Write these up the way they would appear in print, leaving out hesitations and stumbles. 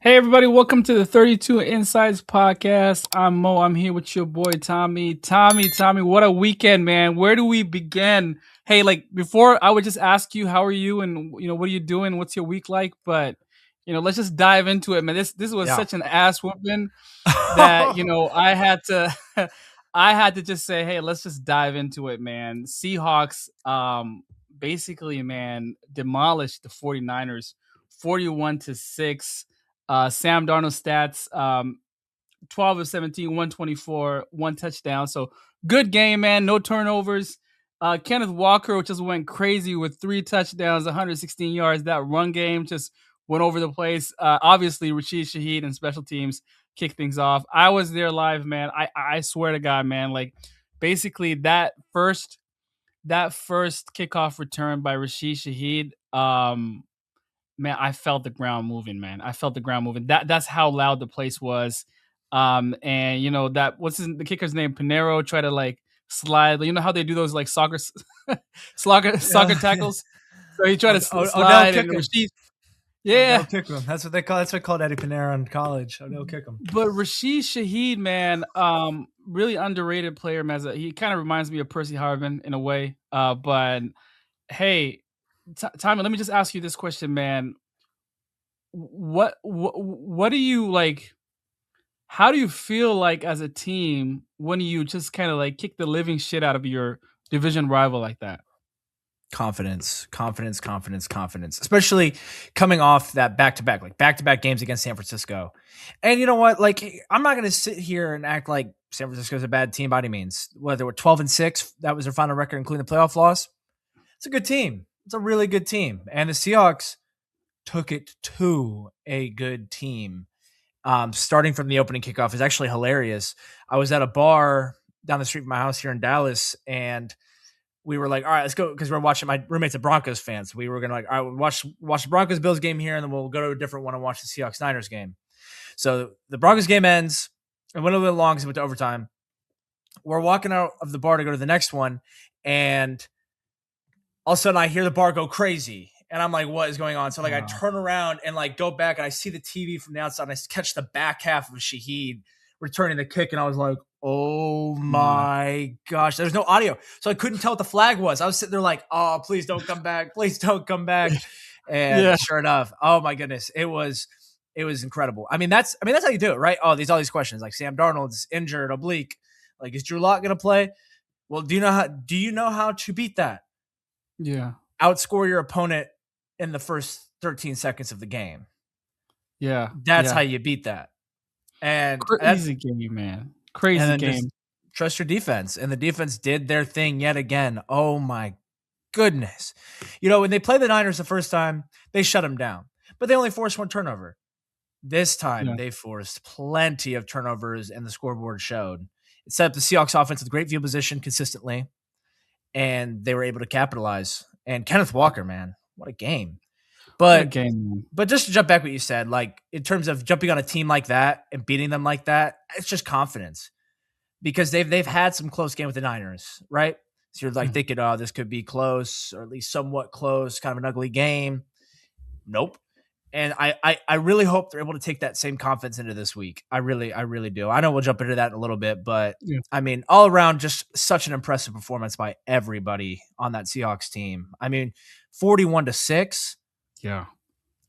Hey everybody, welcome to the 32 Insights podcast. I'm Mo. I'm here with your boy Tommy. Tommy, what a weekend, man. Where do we begin? Hey, like before I would just ask you how are you and what are you doing? What's your week like? But let's just dive into it, man. This was Yeah. such an ass whooping that I had to I had to just say, hey, let's just dive into it, man. Seahawks basically, man, demolished the 49ers 41-6. Sam Darnold stats, 12 of 17, 124, one touchdown. So good game, man. No turnovers. Kenneth Walker just went crazy with 3 touchdowns, 116 yards. That run game just went over the place. Obviously, Rashid Shaheed and special teams kicked things off. I was there live, man. I swear to God, man. Like basically that first kickoff return by Rashid Shaheed. Man, I felt the ground moving, man. I felt the ground moving. That's how loud the place was. And that the kicker's name? Pinero tried to like slide. You know how they do those like soccer soccer Yeah. tackles? So he tried to Odell slide and Kicker. Rashid. Odell Yeah. Kicker. That's what they call. That's what they called Eddie Pinero in college. Odell Kicker. But Rashid Shaheed, man, really underrated player, man. He kind of reminds me of Percy Harvin in a way. But hey, Tommy, let me just ask you this question, man. What do you like? How do you feel like as a team when you just kind of like kick the living shit out of your division rival like that? Confidence. Especially coming off that back-to-back games against San Francisco. And you know what? Like, I'm not going to sit here and act like San Francisco's a bad team by any means. Whether we're 12-6, that was their final record, including the playoff loss. It's a good team. It's a really good team. And the Seahawks took it to a good team. Starting from the opening kickoff is actually hilarious. I was at a bar down the street from my house here in Dallas, and we were like, all right, let's go, because we're watching. My roommate's a Broncos fan, so we were gonna like, all right, we'll watch the Broncos Bills game here, and then we'll go to a different one and watch the Seahawks Niners game. So the Broncos game ends. It went a little bit long because it went to overtime. We're walking out of the bar to go to the next one, and all of a sudden I hear the bar go crazy. And I'm like, what is going on? So like I turn around and like go back and I see the TV from the outside and I catch the back half of Shaheed returning the kick. And I was like, oh my gosh, there's no audio. So I couldn't tell what the flag was. I was sitting there like, oh, please don't come back. Please don't come back. And Yeah. sure enough, oh my goodness, it was incredible. I mean, that's how you do it, right? All these questions like Sam Darnold's injured, oblique. Like, is Drew Lock going to play? Well, do you know how to beat that? Yeah. Outscore your opponent in the first 13 seconds of the game. Yeah. That's yeah. how you beat that. And Crazy game, man. Crazy game. Trust your defense. And the defense did their thing yet again. Oh my goodness. When they played the Niners the first time, they shut them down. But they only forced one turnover. This time they forced plenty of turnovers, and the scoreboard showed. It set up the Seahawks offense with great field position consistently, and they were able to capitalize. And Kenneth Walker, man, what a game. But just to jump back what you said, like in terms of jumping on a team like that and beating them like that, it's just confidence. Because they've had some close game with the Niners, right? So you're like thinking, oh, this could be close, or at least somewhat close, kind of an ugly game. Nope. And I really hope they're able to take that same confidence into this week. I really do. I know we'll jump into that in a little bit, but I mean, all around, just such an impressive performance by everybody on that Seahawks team. I mean, 41-6. Yeah.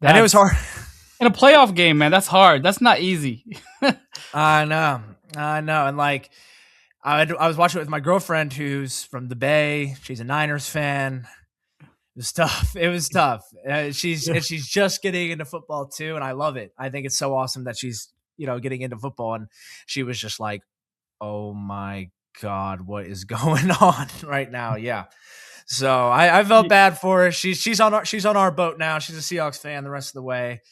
And it was hard. In a playoff game, man, that's hard. That's not easy. I know. And like, I was watching it with my girlfriend who's from the Bay. She's a Niners fan. It was tough. She's just getting into football too, and I love it. I think it's so awesome that she's getting into football, and she was just like, "Oh my God, what is going on right now?" Yeah. So I felt bad for her. She's on our boat now. She's a Seahawks fan the rest of the way.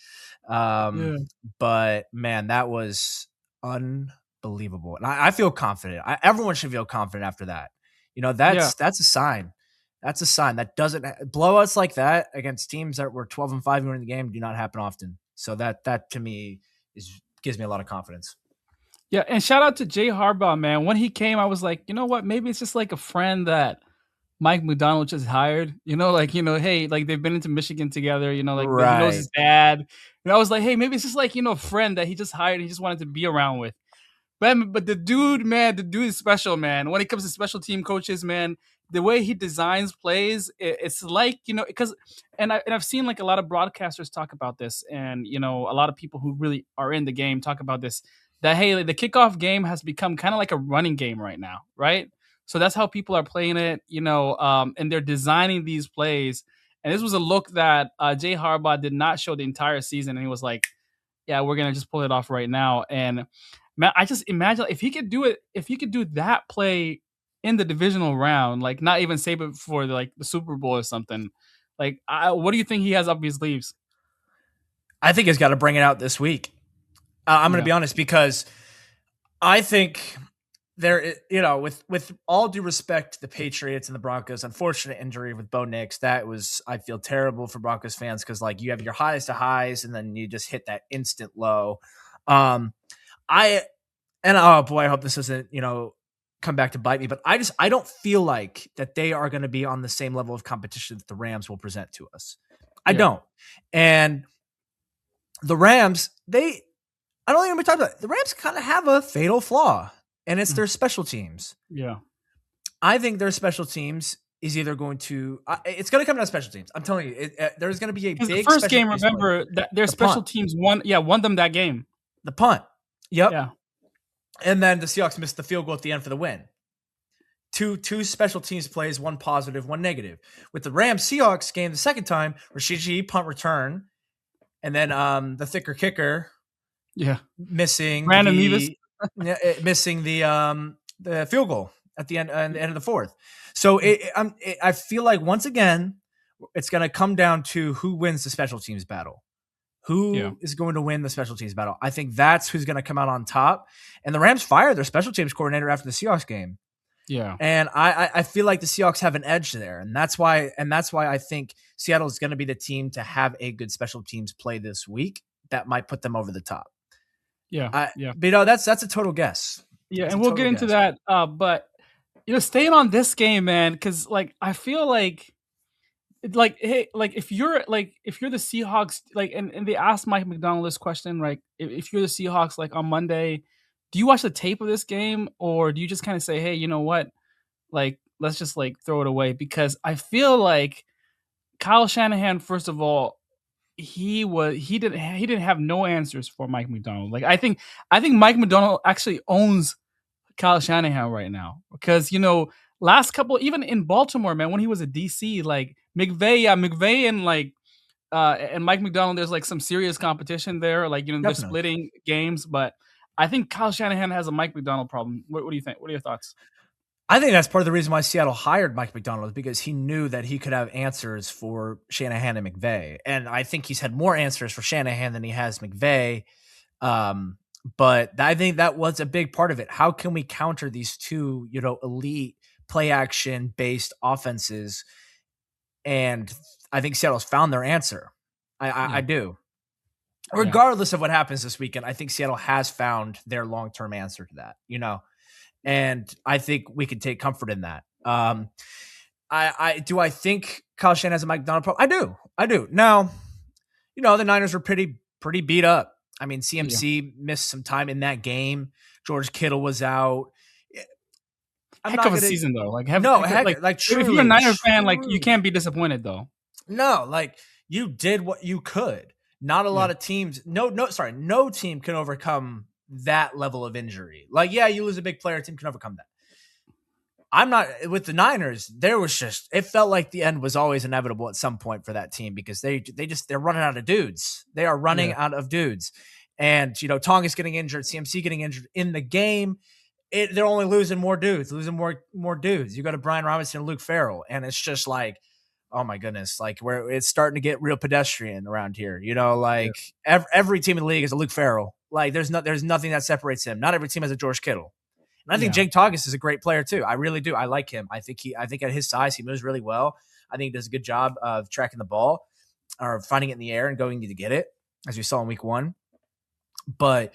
But man, that was unbelievable, and I feel confident. Everyone should feel confident after that. That's a sign. That's a sign that doesn't blowouts like that against teams that were 12-5 going in the game do not happen often. So that to me gives me a lot of confidence. Yeah, and shout out to Jay Harbaugh, man. When he came, I was like, you know what? Maybe it's just like a friend that Mike McDonald just hired, like, hey, like they've been into Michigan together, like he knows Right. his dad. And I was like, hey, maybe it's just like, a friend that he just hired, he just wanted to be around with. But the dude, man, the dude is special, man. When it comes to special team coaches, man, the way he designs plays, it's like, because I've seen like a lot of broadcasters talk about this, and a lot of people who really are in the game talk about this. That hey, like, the kickoff game has become kind of like a running game right now, right? So that's how people are playing it, and they're designing these plays. And this was a look that Jay Harbaugh did not show the entire season, and he was like, "Yeah, we're gonna just pull it off right now." And man, I just imagine if he could do it, if he could do that play in the divisional round, like not even save it for like the Super Bowl or something. Like, what do you think he has up his sleeves? I think he's got to bring it out this week. I'm going to Yeah, be honest because I think with all due respect to the Patriots and the Broncos, unfortunate injury with Bo Nix, I feel terrible for Broncos fans because like you have your highest of highs and then you just hit that instant low. Um, I oh boy, I hope this doesn't come back to bite me, but I don't feel like that they are going to be on the same level of competition that the Rams will present to us. I yeah, don't, and the Rams I don't think we talked about it. The Rams kind of have a fatal flaw, and it's mm, their special teams. yeah. I think their special teams is either going to it's going to come down to special teams. I'm telling you, there's going to be a Because the big first special game, teams play. remember that their The punt, special teams won them that game. the punt. Yep. Yeah, And then the Seahawks missed the field goal at the end for the win. Two special teams plays, one positive, one negative. With the Rams Seahawks game the second time, Rashid punt return, and then the thicker kicker yeah. missing Brandon Nevis. the field goal at the end of the fourth. So I feel like once again it's going to come down to who wins the special teams battle. Yeah, Who is going to win the special teams battle? I think that's who's going to come out on top. And the Rams fired their special teams coordinator after the Seahawks game. yeah, And I feel like the Seahawks have an edge there. And that's why I think Seattle is going to be the team to have a good special teams play this week that might put them over the top. yeah, yeah. But that's a total guess. Yeah, That's and a we'll total get into guess. that. But staying on this game, man, because like I feel like hey, like if you're the Seahawks, like and they asked Mike McDonald this question, like if you're the Seahawks, like on Monday, do you watch the tape of this game or do you just kind of say, hey, you know what, like let's just like throw it away? Because I feel like Kyle Shanahan, first of all, he didn't have no answers for Mike McDonald. Like I think Mike McDonald actually owns Kyle Shanahan right now because last couple even in Baltimore, man, when he was a DC, like McVay and like and Mike McDonald, there's like some serious competition there. Like they're Definitely. splitting games, but I think Kyle Shanahan has a Mike McDonald problem. What do you think? What are your thoughts? I think that's part of the reason why Seattle hired Mike McDonald is because he knew that he could have answers for Shanahan and McVay. And I think he's had more answers for Shanahan than he has McVay. But I think that was a big part of it. How can we counter these two, elite play action based offenses? And I think Seattle's found their answer. I Yeah, do. yeah, Regardless of what happens this weekend, I think Seattle has found their long term answer to that, and I think we can take comfort in that. I think Kyle Shanahan has a Mike Donald problem. I do. Now, the Niners were pretty beat up. I mean, yeah. CMC missed some time in that game. George Kittle was out. I'm Heck not of a gonna. season though. Like No, like heck, like if you're a truly, Niner fan, like you truly. can't be disappointed though. No, like you did what you could. Not a Yeah, lot of teams. No team can overcome that level of injury. Like, yeah, you lose a big player, a team can overcome that. I'm not with the Niners. There was just it felt like the end was always inevitable at some point for that team because they're running out of dudes. They are running yeah, out of dudes, and Tonga's getting injured, CMC getting injured in the game. They're only losing more dudes, losing more dudes. You go to Brian Robinson and Luke Farrell, and it's just like, oh my goodness, like where it's starting to get real pedestrian around here. yeah, Like every team in the league is a Luke Farrell. Like there's nothing that separates him. Not every team has a George Kittle. And I think yeah, Jake Tongas is a great player too. I really do. I like him. I think at his size, he moves really well. I think he does a good job of tracking the ball or finding it in the air and going to get it, as we saw in week 1. But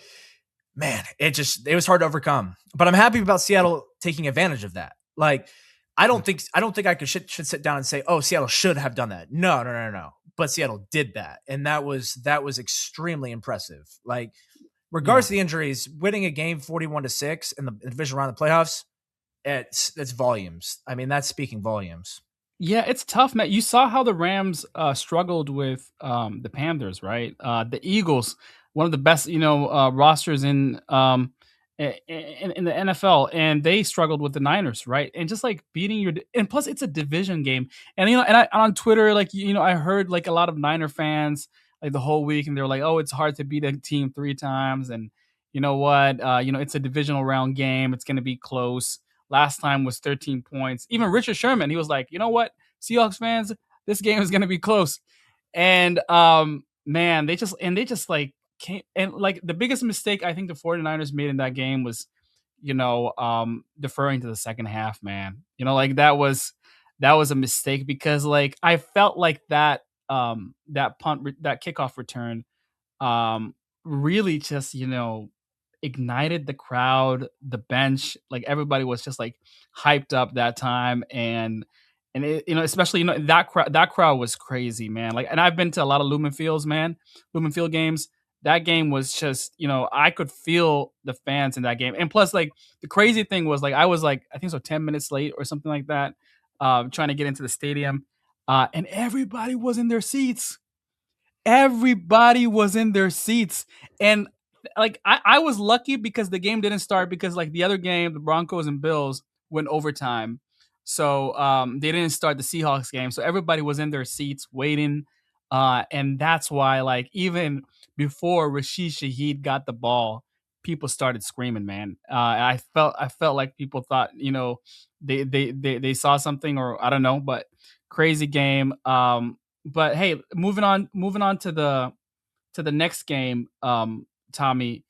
man, it was hard to overcome. But I'm happy about Seattle taking advantage of that. Like I don't think I should sit down and say, oh, Seattle should have done that. No, no, no, no. But Seattle did that, and that was extremely impressive. Like, Yeah. regardless of the injuries, winning a game 41-6 in the division round of the playoffs, it's volumes. I mean, that's speaking volumes. Yeah, it's tough, man. You saw how the Rams struggled with the Panthers, right? The Eagles, one of the best, rosters in the NFL, and they struggled with the Niners, right? And just like beating and plus it's a division game, and and I on Twitter, like I heard like a lot of Niner fans like the whole week, and they're like, oh, it's hard to beat a team 3 times, and you know what, it's a divisional round game, it's going to be close. Last time was 13 points. Even Richard Sherman, he was like, you know what, Seahawks fans, this game is going to be close. And man, they just like came, and like the biggest mistake I think the 49ers made in that game was, deferring to the second half, man. Like that was a mistake because like I felt like that kickoff return um really just ignited the crowd, the bench, like everybody was just like hyped up that time. And it, especially that crowd was crazy, man. Like, and I've been to a lot of Lumen Fields, man, Lumen Field games. That game was just, I could feel the fans in that game. And plus, like, the crazy thing was, like, I was like, I think so 10 minutes late or something like that, trying to get into the stadium. And everybody was in their seats. Everybody was in their seats. And like I was lucky because the game didn't start because like the other game, the Broncos and Bills went overtime. So they didn't start the Seahawks game. So everybody was in their seats waiting. And that's why like even before Rashid Shaheed got the ball, people started screaming, man. I felt like people thought, they saw something, or I don't know, but crazy game. But hey, moving on to the next game, Tommy,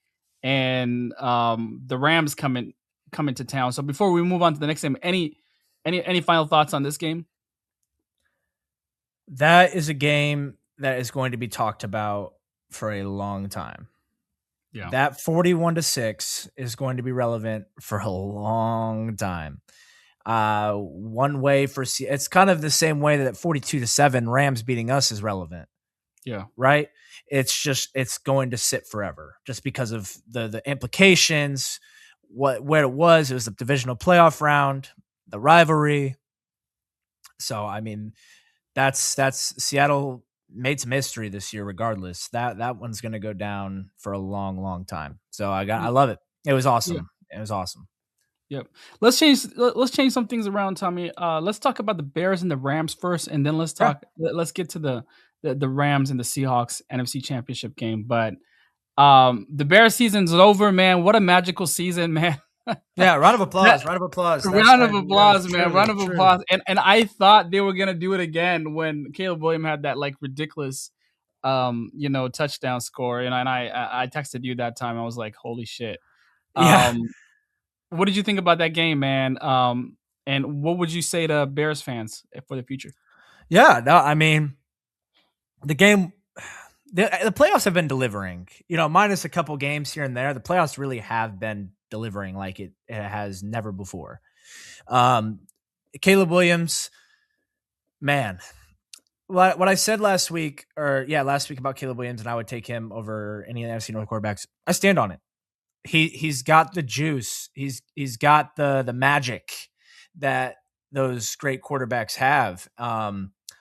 and the Rams coming to town. So before we move on to the next game, any final thoughts on this game? That is a game that is going to be talked about for a long time. Yeah. That 41-6 is going to be relevant for a long time. One way for it's kind of the same way that 42-7 Rams beating us is relevant, Yeah. right? It's going to sit forever just because of the implications. Where it was a divisional playoff round, the rivalry. So I mean, that's Seattle made some history this year. Regardless, that one's going to go down for a long, long time. So I love it. It was Yeah. awesome. It was awesome. Yep. Let's change some things around, Tommy. Let's talk about the Bears and the Rams first, and then Yeah. let's get to the Rams and the Seahawks NFC Championship game. But the Bears season's over, man. What a magical season, man. Yeah, round of applause. That- Round of applause. Round of Yeah, applause, man. Round of applause. And I thought they were gonna do it again when Caleb Williams had that like ridiculous touchdown score. And I texted you that time. I was like, holy shit. Yeah. Um what did you think about that game, man? And what would you say to Bears fans for the future? Yeah. No, I mean, the game, the playoffs have been delivering, minus a couple games here and there. The playoffs really have been delivering like it has never before. Caleb Williams, man, what I said last week about Caleb Williams, and I would take him over any of the NFC North quarterbacks. I stand on it. He's got the juice. He's got the magic that those great quarterbacks have.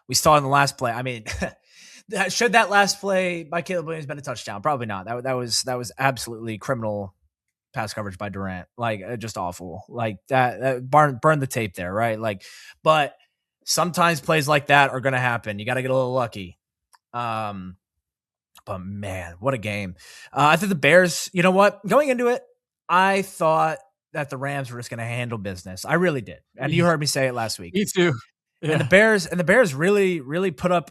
We saw in the last play. I mean, should that last play by Caleb Williams been a touchdown? Probably not. That was absolutely criminal pass coverage by Durant. Like, just awful. Like that burn the tape there, right? Like, but sometimes plays like that are going to happen. You got to get a little lucky. But man, what a game. I think the Bears, you know what? Going into it, I thought that the Rams were just going to handle business. I really did. And you heard me say it last week. Me too. Yeah. And the Bears really, really put up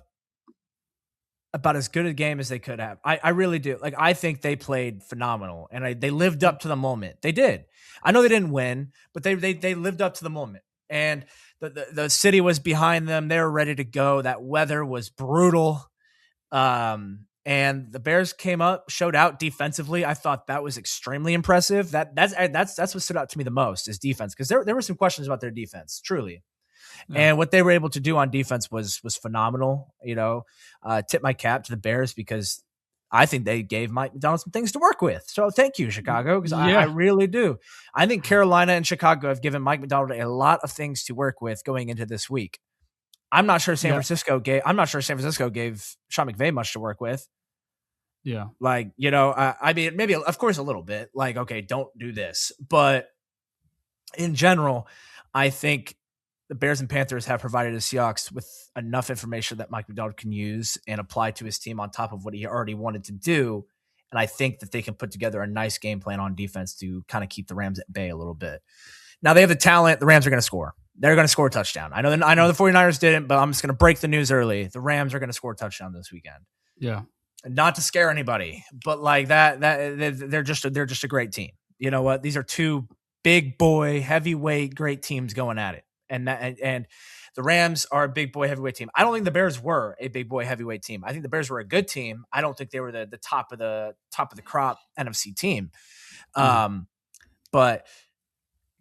about as good a game as they could have. I really do. Like, I think they played phenomenal, and they lived up to the moment. They did. I know they didn't win, but they lived up to the moment. And the city was behind them. They were ready to go. That weather was brutal. and the Bears came up, showed out defensively. I thought that was extremely impressive. That's what stood out to me the most is defense, because there were some questions about their defense, truly. Yeah. And what they were able to do on defense was phenomenal. Tip my cap to the Bears, because I think they gave Mike Macdonald some things to work with. So thank you, Chicago, because I Yeah. really do. I think Carolina and Chicago have given Mike Macdonald a lot of things to work with going into this week. I'm not sure San Yeah. Francisco gave Sean McVay much to work with. Yeah. Like, I mean, maybe, of course, a little bit. Like, okay, don't do this. But in general, I think the Bears and Panthers have provided the Seahawks with enough information that Mike Macdonald can use and apply to his team on top of what he already wanted to do. And I think that they can put together a nice game plan on defense to kind of keep the Rams at bay a little bit. Now they have the talent. The Rams are going to score. They're going to score a touchdown. I know the 49ers didn't, but I'm just going to break the news early. The Rams are going to score a touchdown this weekend. Yeah. Not to scare anybody, but like that they're just a great team. You know what? These are two big boy heavyweight great teams going at it. And the Rams are a big boy heavyweight team. I don't think the Bears were a big boy heavyweight team. I think the Bears were a good team. I don't think they were the top of the crop NFC team. But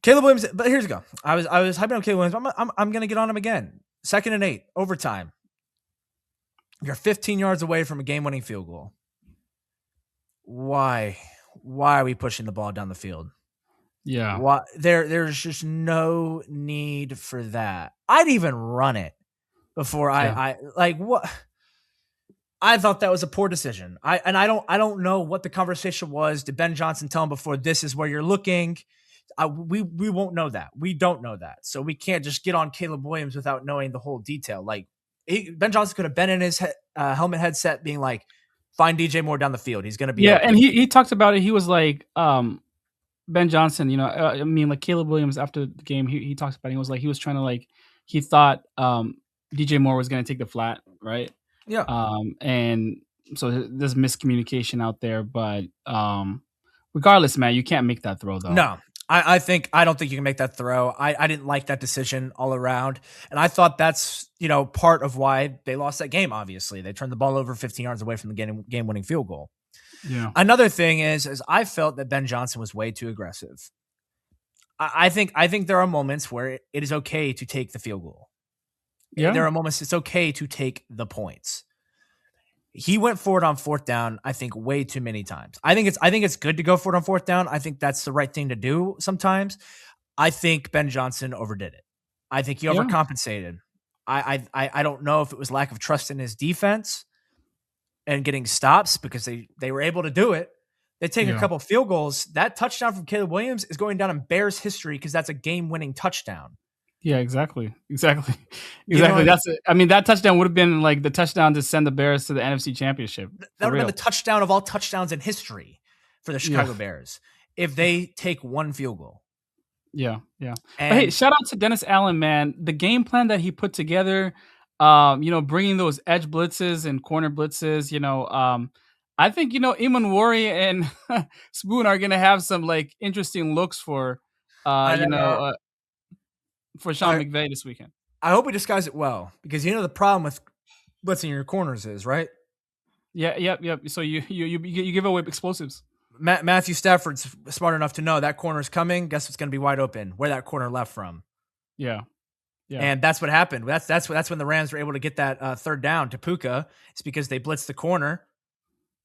Caleb Williams. But here's the go. I was hyping on Caleb Williams. I'm going to get on him again. 2nd and 8, overtime. You're 15 yards away from a game-winning field goal. Why are we pushing the ball down the field? Yeah. Why? There's just no need for that. I'd even run it before I like what. I thought that was a poor decision. I don't know what the conversation was. Did Ben Johnson tell him before, this is where you're looking? We won't know that. We don't know that. So we can't just get on Caleb Williams without knowing the whole detail. Like, Ben Johnson could have been in his helmet headset being like, find DJ Moore down the field. He's going to be open. And he talked about it. He was like, Ben Johnson, I mean, like Caleb Williams after the game, he talks about it. He was like, he was trying to like, he thought DJ Moore was going to take the flat, right? Yeah. And so there's miscommunication out there, but regardless, man, you can't make that throw though. No. I don't think you can make that throw. I didn't like that decision all around. And I thought that's, part of why they lost that game, obviously. They turned the ball over 15 yards away from the game-winning field goal. Yeah. Another thing is I felt that Ben Johnson was way too aggressive. I think there are moments where it is okay to take the field goal. Yeah. There are moments it's okay to take the points. He went forward on 4th down, I think, way too many times. I think it's good to go forward on 4th down. I think that's the right thing to do sometimes. I think Ben Johnson overdid it. I think he overcompensated. I don't know if it was lack of trust in his defense and getting stops, because they were able to do it. They take a couple field goals. That touchdown from Caleb Williams is going down in Bears history because that's a game-winning touchdown. Yeah, exactly. That's it. I mean, that touchdown would have been like the touchdown to send the Bears to the NFC Championship. That would have been the touchdown of all touchdowns in history for the Chicago Bears if they take one field goal. Yeah. But hey, shout out to Dennis Allen, man. The game plan that he put together, bringing those edge blitzes and corner blitzes, I think, Imanwori and Spoon are going to have some like interesting looks for, for Sean McVay this weekend. I hope we disguise it well, because the problem with blitzing your corners is, right? Yeah, yep. So you give away explosives. Matthew Stafford's smart enough to know that corner is coming. Guess what's going to be wide open? Where that corner left from. Yeah. And that's what happened. That's when the Rams were able to get that 3rd down to Puka. It's because they blitzed the corner,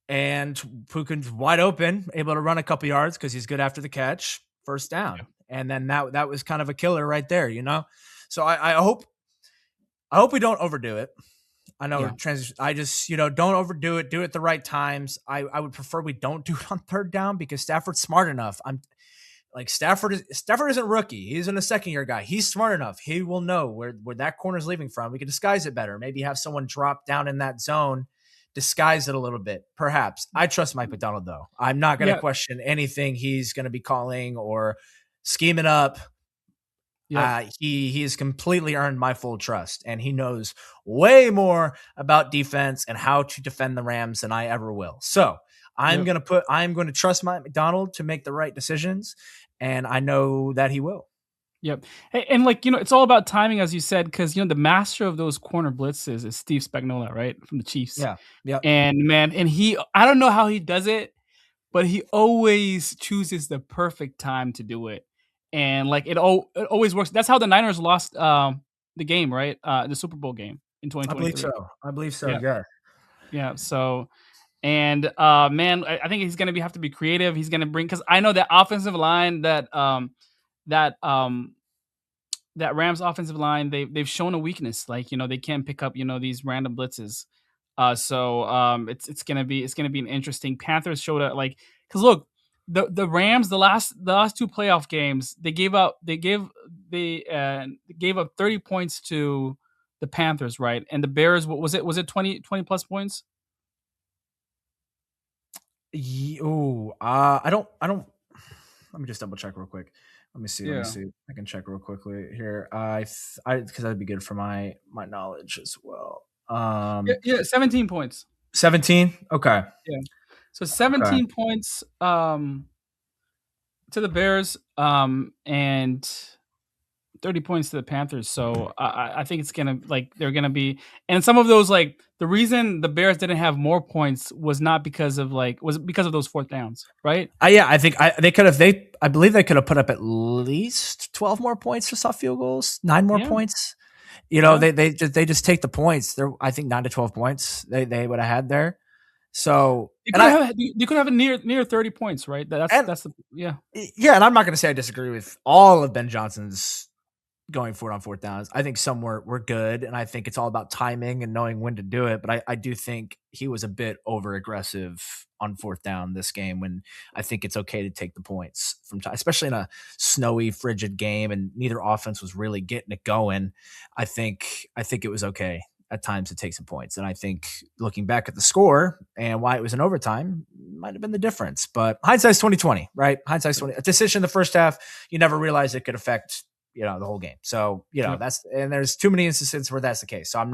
and Puka's wide open, able to run a couple yards because he's good after the catch. 1st down. Yeah. And then that was kind of a killer right there, So I hope we don't overdo it. I know I just, don't overdo it. Do it at the right times. I would prefer we don't do it on 3rd down, because Stafford's smart enough. I'm like, Stafford isn't rookie. He's in a 2nd-year guy. He's smart enough. He will know where that corner's leaving from. We can disguise it better. Maybe have someone drop down in that zone, disguise it a little bit, perhaps. I trust Mike Macdonald, though. I'm not going to question anything he's going to be calling or scheming up. He has completely earned my full trust, and he knows way more about defense and how to defend the Rams than I ever will. So I'm going to trust Mike Macdonald to make the right decisions, and I know that he will. Yep. Hey, and like, it's all about timing, as you said, because the master of those corner blitzes is Steve Spagnuolo, right, from the Chiefs. Yeah. Yep. And man, and I don't know how he does it, but he always chooses the perfect time to do it, and like it always works. That's how the Niners lost the game, right? The Super Bowl game in I believe 2023. so. I believe so. Yeah, Yeah. yeah. So and man, I think he's gonna have to be creative. He's gonna bring because I know that offensive line that that Rams offensive line, they've shown a weakness. Like, they can't pick up, these random blitzes. It's gonna be an interesting. Panthers showed up like because look, the Rams the last two playoff games they gave up 30 points to the Panthers, right? And the Bears, what was it 20 plus points? I don't. Let me just double check real quick. Let me see. Let me Yeah. see. I can check real quickly here. Because that'd be good for my knowledge as well. Yeah, yeah, 17 points. 17. Okay. Yeah. So Okay. 17 points to the Bears and 30 points to the Panthers. So I think it's gonna like they're gonna be and some of those like the reason the Bears didn't have more points was not because of was because of those fourth downs, right? Yeah, I think they could have. I believe they could have put up at least 12 more points just off field goals, 9 more Yeah, points. yeah. They just take the points. They're, I think, 9 to 12 points they would have had there. So You and could have a near 30 points, right? and That's the yeah. yeah, and I'm not going to say I disagree with all of Ben Johnson's going for it on fourth downs. I think some were good, and I think it's all about timing and knowing when to do it. But I do think he was a bit over aggressive on fourth down this game when I think it's okay to take the points from time, especially in a snowy, frigid game, and neither offense was really getting it going. I think it was okay at times to take some points. And I think looking back at the score and why it was in overtime might have been the difference. But hindsight's 2020, right? Hindsight's 20. A decision in the first half, you never realized it could affect the whole game. So, Yep. there's too many instances where that's the case. So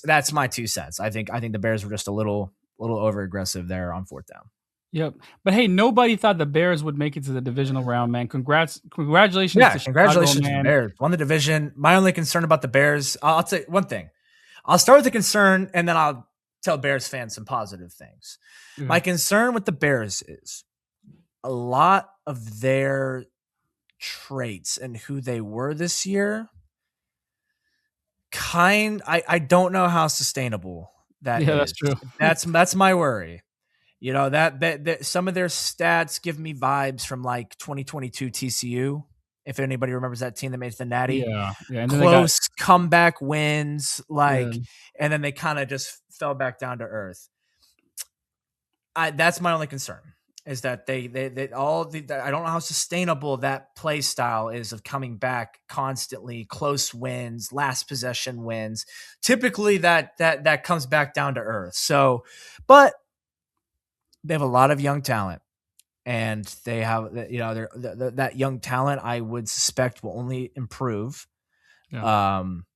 that's my 2 cents. I think the Bears were just a little over aggressive there on fourth down. Yep. But hey, nobody thought the Bears would make it to the divisional round, man. Congratulations Yeah, to Chicago, congratulations to the man. Bears. Won the division. My only concern about the Bears, I'll tell you one thing. I'll start with the concern and then I'll tell Bears fans some positive things. Yeah. My concern with the Bears is a lot of their traits and who they were this year. I don't know how sustainable that Yeah, that's is. true. That's my worry. That some of their stats give me vibes from like 2022 TCU. If anybody remembers that team that made the Natty, Yeah, yeah, and then they got close comeback wins, yeah, and then they kind of just fell back down to earth. That's my only concern is that I don't know how sustainable that play style is of coming back constantly, close wins, last possession wins. Typically that comes back down to earth. So, but they have a lot of young talent and they have, that young talent I would suspect will only improve. yeah, Um,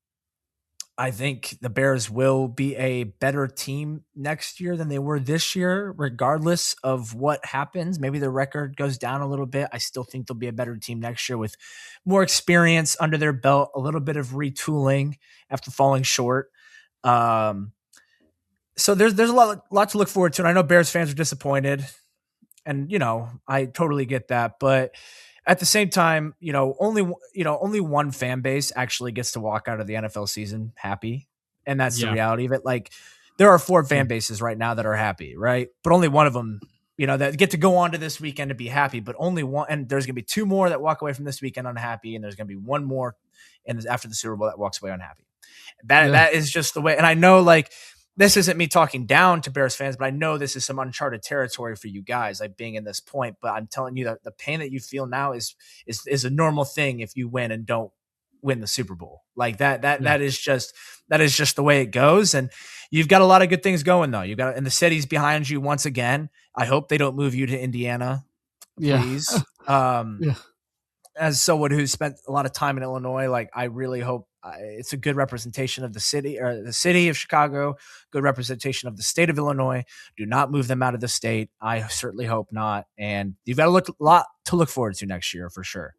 I think the Bears will be a better team next year than they were this year, regardless of what happens. Maybe the record goes down a little bit. I still think they'll be a better team next year with more experience under their belt, a little bit of retooling after falling short. Um, so there's a lot to look forward to. And I know Bears fans are disappointed, and I totally get that, but at the same time, only one fan base actually gets to walk out of the NFL season happy, and that's the yeah, reality of it. Like there are four yeah, fan bases right now that are happy, right? But only one of them, that get to go on to this weekend to be happy. But only one, and there's gonna be two more that walk away from this weekend unhappy, and there's gonna be one more, and after the Super Bowl that walks away unhappy. That yeah, that is just the way. And I know, like, this isn't me talking down to Bears fans, but I know this is some uncharted territory for you guys, like being in this point. But I'm telling you that the pain that you feel now is a normal thing if you win and don't win the Super Bowl. Like that that yeah, that is just the way it goes. And you've got a lot of good things going though. You got, and the city's behind you once again. I hope they don't move you to Indiana, yeah, please. Um, yeah, as someone who's spent a lot of time in Illinois, like I really hope it's a good representation of the city, or the city of Chicago, good representation of the state of Illinois. Do not move them out of the state. I certainly hope not. And you've got a lot to look forward to next year for sure.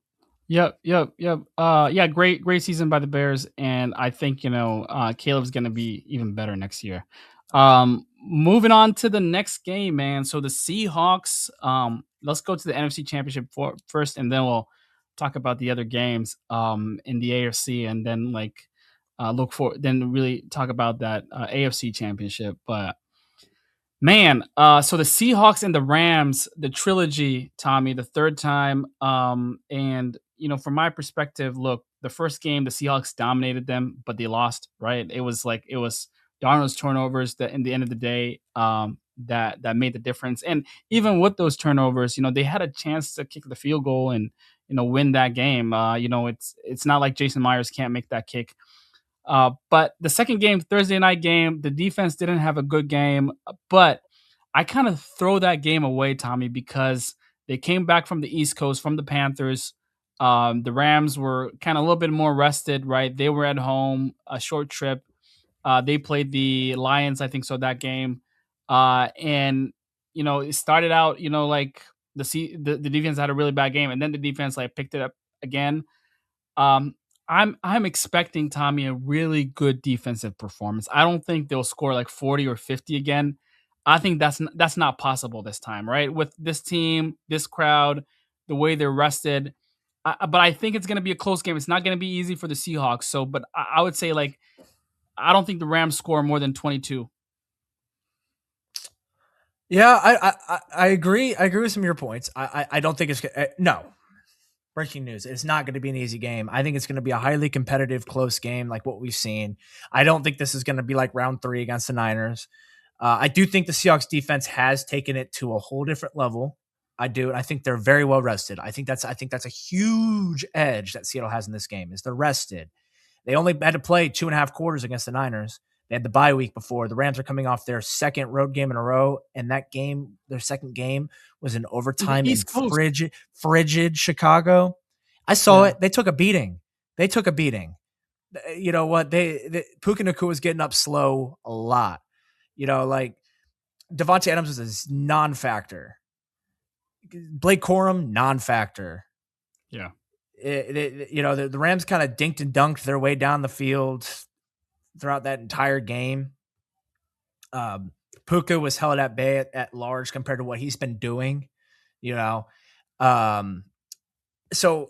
Yep, yep, yep. Yeah, great season by the Bears, and I think Caleb's gonna be even better next year. Moving on to the next game, man. So the Seahawks. Let's go to the NFC Championship first, and then we'll talk about the other games in the AFC, and then then really talk about that AFC Championship. But man, so the Seahawks and the Rams, the trilogy, Tommy, the third time. And from my perspective, look, the first game the Seahawks dominated them, but they lost. Right? It was Darnold's turnovers that, in the end of the day, that made the difference. And even with those turnovers, they had a chance to kick the field goal and win that game. It's not like Jason Myers can't make that kick. But the second game, Thursday night game, the defense didn't have a good game. But I kind of throw that game away, Tommy, because they came back from the East Coast, from the Panthers. The Rams were kind of a little bit more rested, right? They were at home, a short trip. They played the Lions, I think so, that game. And, it started out, like the defense had a really bad game, and then the defense like picked it up again. um, I'm expecting, Tommy, a really good defensive performance. I don't think they'll score like 40 or 50 again. I think that's not possible this time, right? With this team, this crowd, the way they're rested. But I think it's going to be a close game. It's not going to be easy for the Seahawks. So, but I would say like I don't think the Rams score more than 22. Yeah, I agree. I agree with some of your points. I don't think it's no. Breaking news. It's not going to be an easy game. I think it's going to be a highly competitive, close game like what we've seen. I don't think this is going to be like round 3 against the Niners. I do think the Seahawks defense has taken it to a whole different level. I do. And I think they're very well rested. I think that's a huge edge that Seattle has in this game is they're rested. They only had to play 2.5 quarters against the Niners. They had the bye week before. The Rams are coming off their second road game in a row, and that game, their second game, was in In the overtime in East Coast. frigid Chicago. I saw Yeah. it. They took a beating. They took a beating. You know what? Puka Nacua was getting up slow a lot. Like Devontae Adams was a non-factor. Blake Corum, non-factor. Yeah. The Rams kind of dinked and dunked their way down the field throughout that entire game. Puka was held at bay at large compared to what he's been doing, you know. So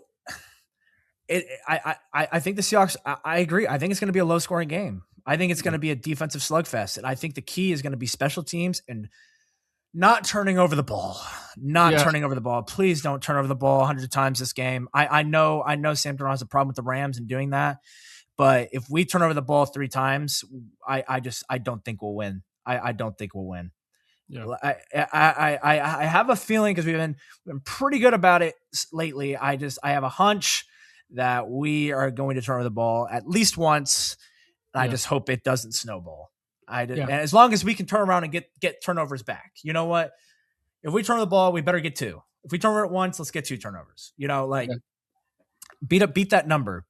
I think the Seahawks. I agree. I think it's going to be a low scoring game. I think it's going to be a defensive slugfest, and I think the key is going to be special teams and not turning over the ball. Not Yeah. turning over the ball. Please don't turn over the ball 100 times this game. I know Sam Darnold has a problem with the Rams and doing that. But if we turn over the ball 3 times, I don't think we'll win. I don't think we'll win. Yeah. I have a feeling because we've been pretty good about it lately. I have a hunch that we are going to turn over the ball at least once. And I Yeah. just hope it doesn't snowball. And Yeah. as long as we can turn around and get turnovers back, you know what? If we turn over the ball, we better get 2. If we turn over it once, let's get 2 turnovers. Like Yeah. beat that number,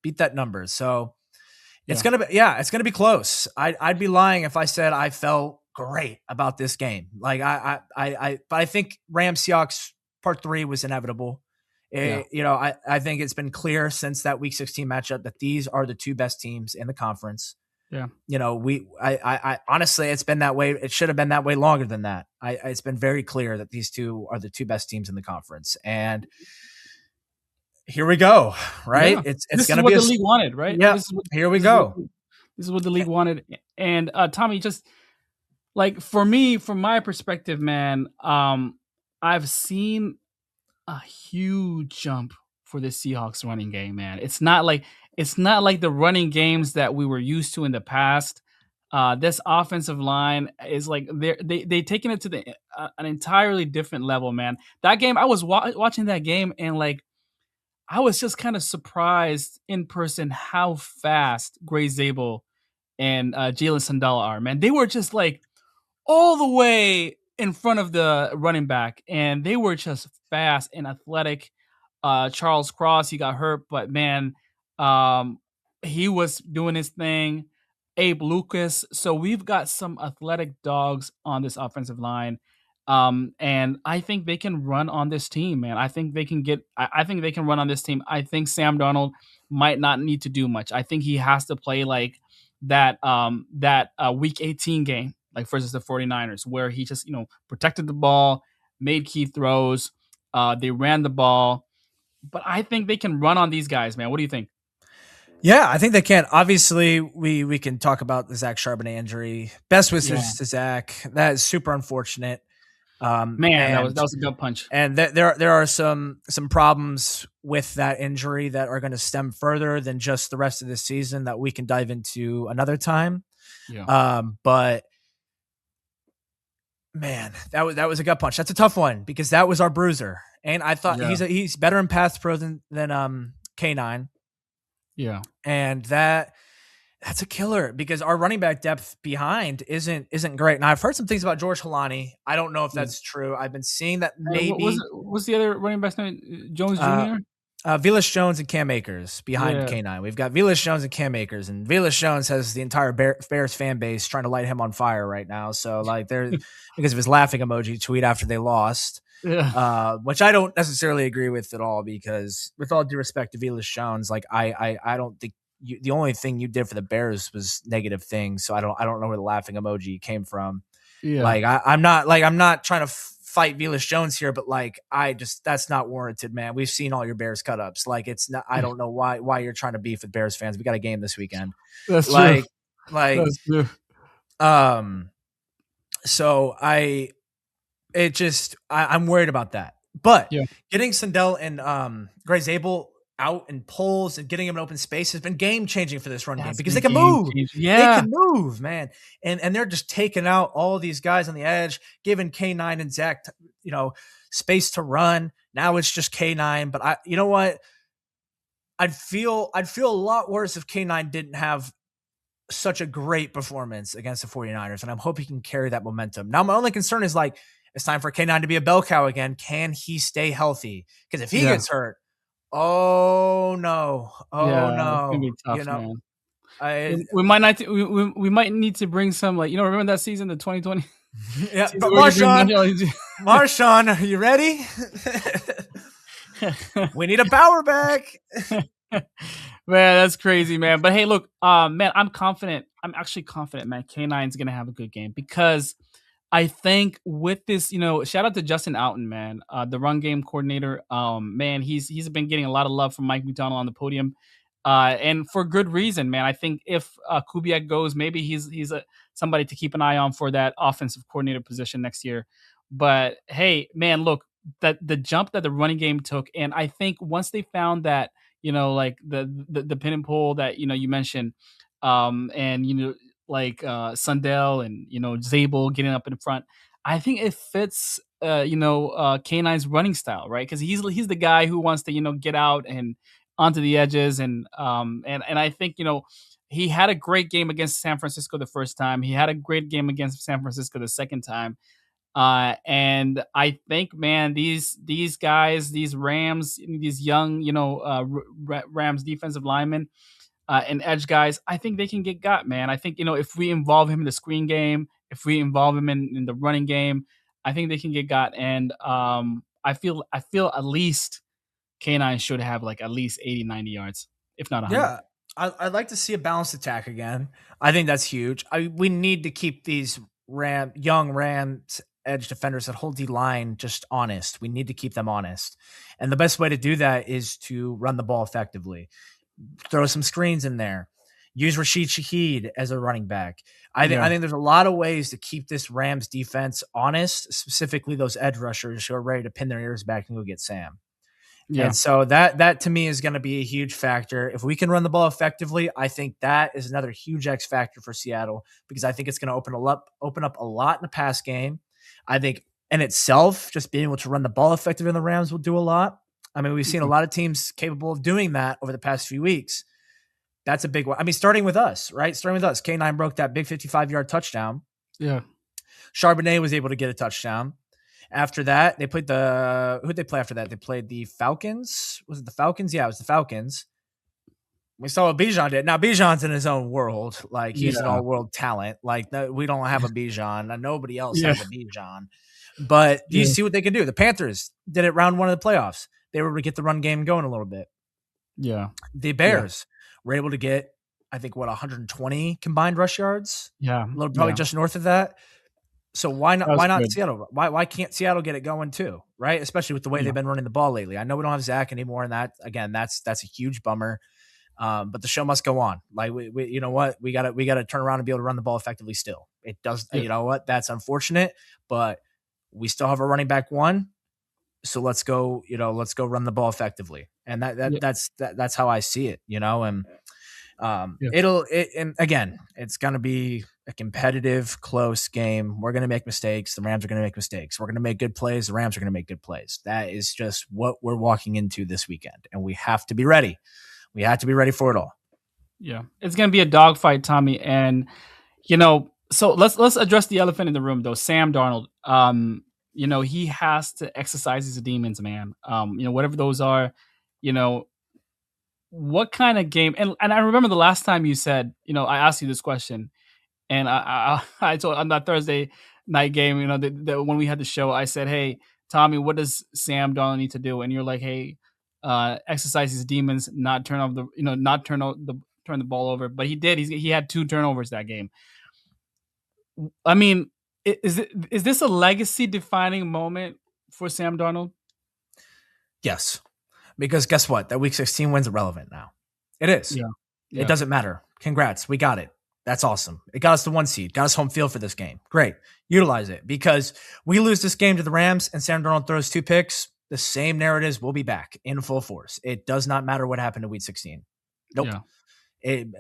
So it's Yeah. gonna be close. I'd be lying if I said I felt great about this game. Like but I think Rams Seahawks part 3 was inevitable. Yeah. I think it's been clear since that Week 16 matchup that these are the 2 best teams in the conference. Yeah. I honestly, it's been that way. It should have been that way longer than that. It's been very clear that these 2 are the 2 best teams in the conference, and here we go. Right? Yeah. It's This is gonna what be the league wanted, right? yeah. This is what Here we this is what go. this is what the league wanted. And Tommy, just like for me, from my perspective, man, I've seen a huge jump for the Seahawks running game, man. It's not like the running games that we were used to in the past. This offensive line is like they taking it to an entirely different level, man. That game, I was watching that game, and like I was just kind of surprised in person how fast Gray Zabel and Jalen Sandala are, man. They were just like all the way in front of the running back, and they were just fast and athletic. Charles Cross, he got hurt, but man, um, he was doing his thing. Abe Lucas. So we've got some athletic dogs on this offensive line. And I think they can run on this team, man. I think they can get. I think they can run on this team. I think Sam Darnold might not need to do much. I think he has to play like that week 18 game, like versus the 49ers, where he just protected the ball, made key throws. They ran the ball, but I think they can run on these guys, man. What do you think? Yeah, I think they can. Obviously, we can talk about the Zach Charbonnet injury. Best Yeah, wishes to Zach. That is super unfortunate. man, that was And that was a gut punch. there are some problems with that injury that are going to stem further than just the rest of the season that we can dive into another time. Yeah, But man, that was a gut punch. That's a tough one because that was our bruiser, and I thought yeah, he's better in pass pro than K9, yeah. and that's a killer because our running back depth behind isn't great. And I've heard some things about George Halani. I don't know if Yeah. that's true. I've been seeing that Hey, what was maybe it? What's the other running back's name? Jones uh, Jr. Vilas Jones and Cam Akers behind Yeah, K9. We've got Vilas Jones and Cam Akers, and Vilas Jones has the entire Bears fan base trying to light him on fire right now. So like they're because of his laughing emoji tweet after they lost, yeah, which I don't necessarily agree with at all. Because with all due respect to Vilas Jones, like I don't think the only thing you did for the Bears was negative things. So I don't know where the laughing emoji came from. yeah. Like I'm not trying to fight Vilas Jones here, but like that's not warranted, man. We've seen all your Bears cut ups. Like it's not. I don't know why you're trying to beef with Bears fans. We got a game this weekend. That's true. Like like That's true. um. So I'm worried about that. But Yeah, getting Sandell and Gray Zabel out in pulls and getting them in open space has been game changing for this run game that's because been they can game move. changing. They Yeah, can move, man. And they're just taking out all these guys on the edge, giving K9 and Zach, space to run. Now it's just K9. But you know what? I'd feel a lot worse if K9 didn't have such a great performance against the 49ers. And I'm hoping he can carry that momentum. Now, my only concern is like, it's time for K9 to be a bell cow again. Can he stay healthy? Because if he yeah, gets hurt, oh no, oh yeah. It's gonna no, be tough, man. I We might not. We might need to bring some like remember that season, the 2020 yeah, season but where you bring Marshawn, Marshawn. Marshawn, are you ready? We need a power back. Man, that's crazy, man. But hey, look, man, I'm confident. I'm actually confident, man. K9's gonna have a good game because I think with this, shout out to Justin Outen, man, the run game coordinator. Man, he's been getting a lot of love from Mike McDonald on the podium, and for good reason, man. I think if Kubiak goes, maybe he's somebody to keep an eye on for that offensive coordinator position next year. But hey, man, look, that the jump that the running game took, and I think once they found that, like the pin and pull that you mentioned, and like Sundell and Zabel getting up in front. I think it fits K9's running style, right? Because he's the guy who wants to get out and onto the edges, and I think he had a great game against San Francisco the first time. He had a great game against San Francisco the second time. And I think, man, these guys, these Rams, these young, Rams defensive linemen, and edge guys, I think they can get got, man. I think, if we involve him in the screen game, if we involve him in the running game, I think they can get got. And I feel at least K9 should have like at least 80, 90 yards, if not 100. Yeah, I'd like to see a balanced attack again. I think that's huge. We need to keep these young Rams edge defenders that hold the line just honest. We need to keep them honest. And the best way to do that is to run the ball effectively. Throw some screens in there. Use Rashid Shaheed as a running back. I Yeah. think there's a lot of ways to keep this Rams defense honest, specifically those edge rushers who are ready to pin their ears back and go get Sam. Yeah. And so that to me is going to be a huge factor. If we can run the ball effectively, I think that is another huge X factor for Seattle because I think it's going to open up a lot in the pass game. I think in itself, just being able to run the ball effectively in the Rams will do a lot. I mean, we've seen a lot of teams capable of doing that over the past few weeks. That's a big one. I mean, starting with us, right? Starting with us. K9 broke that big 55-yard touchdown. Yeah. Charbonnet was able to get a touchdown. After that, they played who'd they play after that? They played the Falcons. Was it the Falcons? Yeah, it was the Falcons. We saw what Bijan did. Now Bijan's in his own world. Like he's an Yeah. all-world talent. Like we don't have a Bijan. Nobody else Yeah. has a Bijan. But do you Yeah. see what they can do? The Panthers did it round one of the playoffs. They were able to get the run game going a little bit. Yeah. The Yeah. Bears were able to get, I think, 120 combined rush yards, Yeah. a little, probably Yeah. just north of that. So why not? That was Why not good. Seattle? Why can't Seattle get it going too? Right, especially with the way Yeah. they've been running the ball lately. I know we don't have Zach anymore, and that again, that's a huge bummer. But the show must go on. Like we you know what, we gotta turn around and be able to run the ball effectively. Still, it does. Yeah. You know what? That's unfortunate, but we still have a running back one. So let's go. Let's go run the ball effectively, and Yeah. that's how I see it. And Yeah. and again, it's gonna be a competitive, close game. We're gonna make mistakes. The Rams are gonna make mistakes. We're gonna make good plays. The Rams are gonna make good plays. That is just what we're walking into this weekend, and we have to be ready. We have to be ready for it all. Yeah. It's gonna be a dogfight, Tommy. And so let's address the elephant in the room though. Sam Darnold. He has to exercise his demons, man. Whatever those are, you know, what kind of game, and I remember the last time you said, I asked you this question, and I told on that Thursday night game, when we had the show, I said, "Hey, Tommy, what does Sam Darnold need to do?" And you're like, "Hey, exercise his demons, not turn off the, not turn the ball over." But he did. He had 2 turnovers that game. I mean, is this a legacy defining moment for Sam Darnold? Yes, because guess what? That Week 16 win's irrelevant now. It is. Yeah. It Yeah. doesn't matter. Congrats, we got it. That's awesome. It got us the 1 seed, got us home field for this game. Great, utilize it, because we lose this game to the Rams and Sam Darnold throws 2 picks. The same narratives will be back in full force. It does not matter what happened to Week 16. Nope. Yeah.